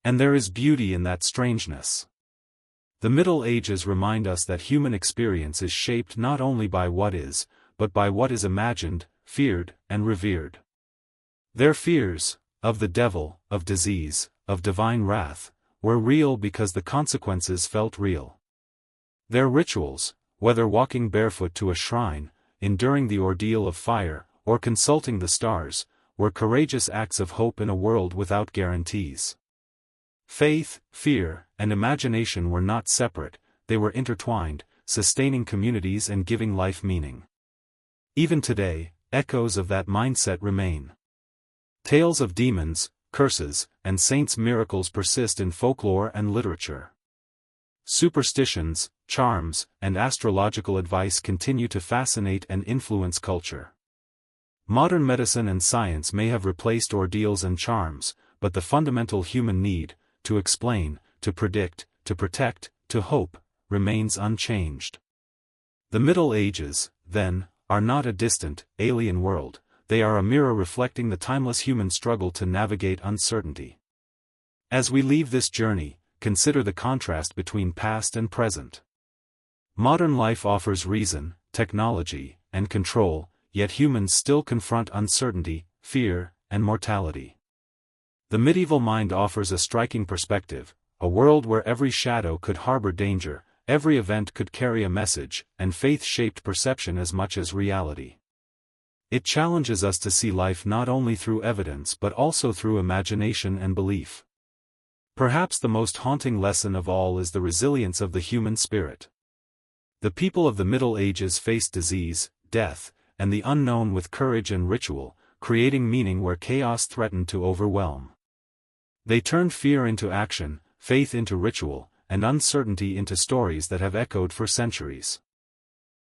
And there is beauty in that strangeness. The Middle Ages remind us that human experience is shaped not only by what is, but by what is imagined, feared, and revered. Their fears, of the devil, of disease, of divine wrath, were real because the consequences felt real. Their rituals, whether walking barefoot to a shrine, enduring the ordeal of fire, or consulting the stars, were courageous acts of hope in a world without guarantees. Faith, fear, and imagination were not separate, they were intertwined, sustaining communities and giving life meaning. Even today, echoes of that mindset remain. Tales of demons, curses, and saints' miracles persist in folklore and literature. Superstitions, charms, and astrological advice continue to fascinate and influence culture. Modern medicine and science may have replaced ordeals and charms, but the fundamental human need, to explain, to predict, to protect, to hope, remains unchanged. The Middle Ages, then, are not a distant, alien world, they are a mirror reflecting the timeless human struggle to navigate uncertainty. As we leave this journey, consider the contrast between past and present. Modern life offers reason, technology, and control, yet humans still confront uncertainty, fear, and mortality. The medieval mind offers a striking perspective, a world where every shadow could harbor danger, every event could carry a message, and faith shaped perception as much as reality. It challenges us to see life not only through evidence but also through imagination and belief. Perhaps the most haunting lesson of all is the resilience of the human spirit. The people of the Middle Ages faced disease, death, and the unknown with courage and ritual, creating meaning where chaos threatened to overwhelm. They turned fear into action, faith into ritual, and uncertainty into stories that have echoed for centuries.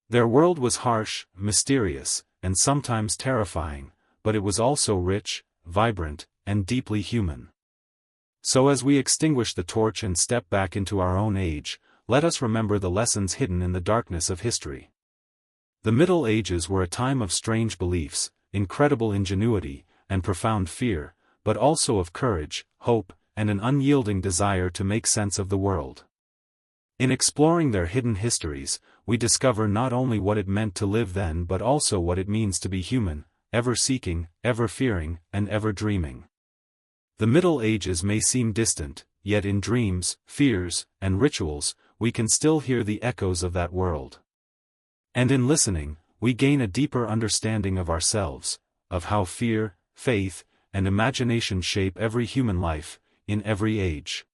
Their world was harsh, mysterious, and sometimes terrifying, but it was also rich, vibrant, and deeply human. So as we extinguish the torch and step back into our own age, let us remember the lessons hidden in the darkness of history. The Middle Ages were a time of strange beliefs, incredible ingenuity, and profound fear, but also of courage, hope, and an unyielding desire to make sense of the world. In exploring their hidden histories, we discover not only what it meant to live then but also what it means to be human, ever seeking, ever fearing, and ever dreaming. The Middle Ages may seem distant, yet in dreams, fears, and rituals, we can still hear the echoes of that world. And in listening, we gain a deeper understanding of ourselves, of how fear, faith, and imagination shape every human life, in every age.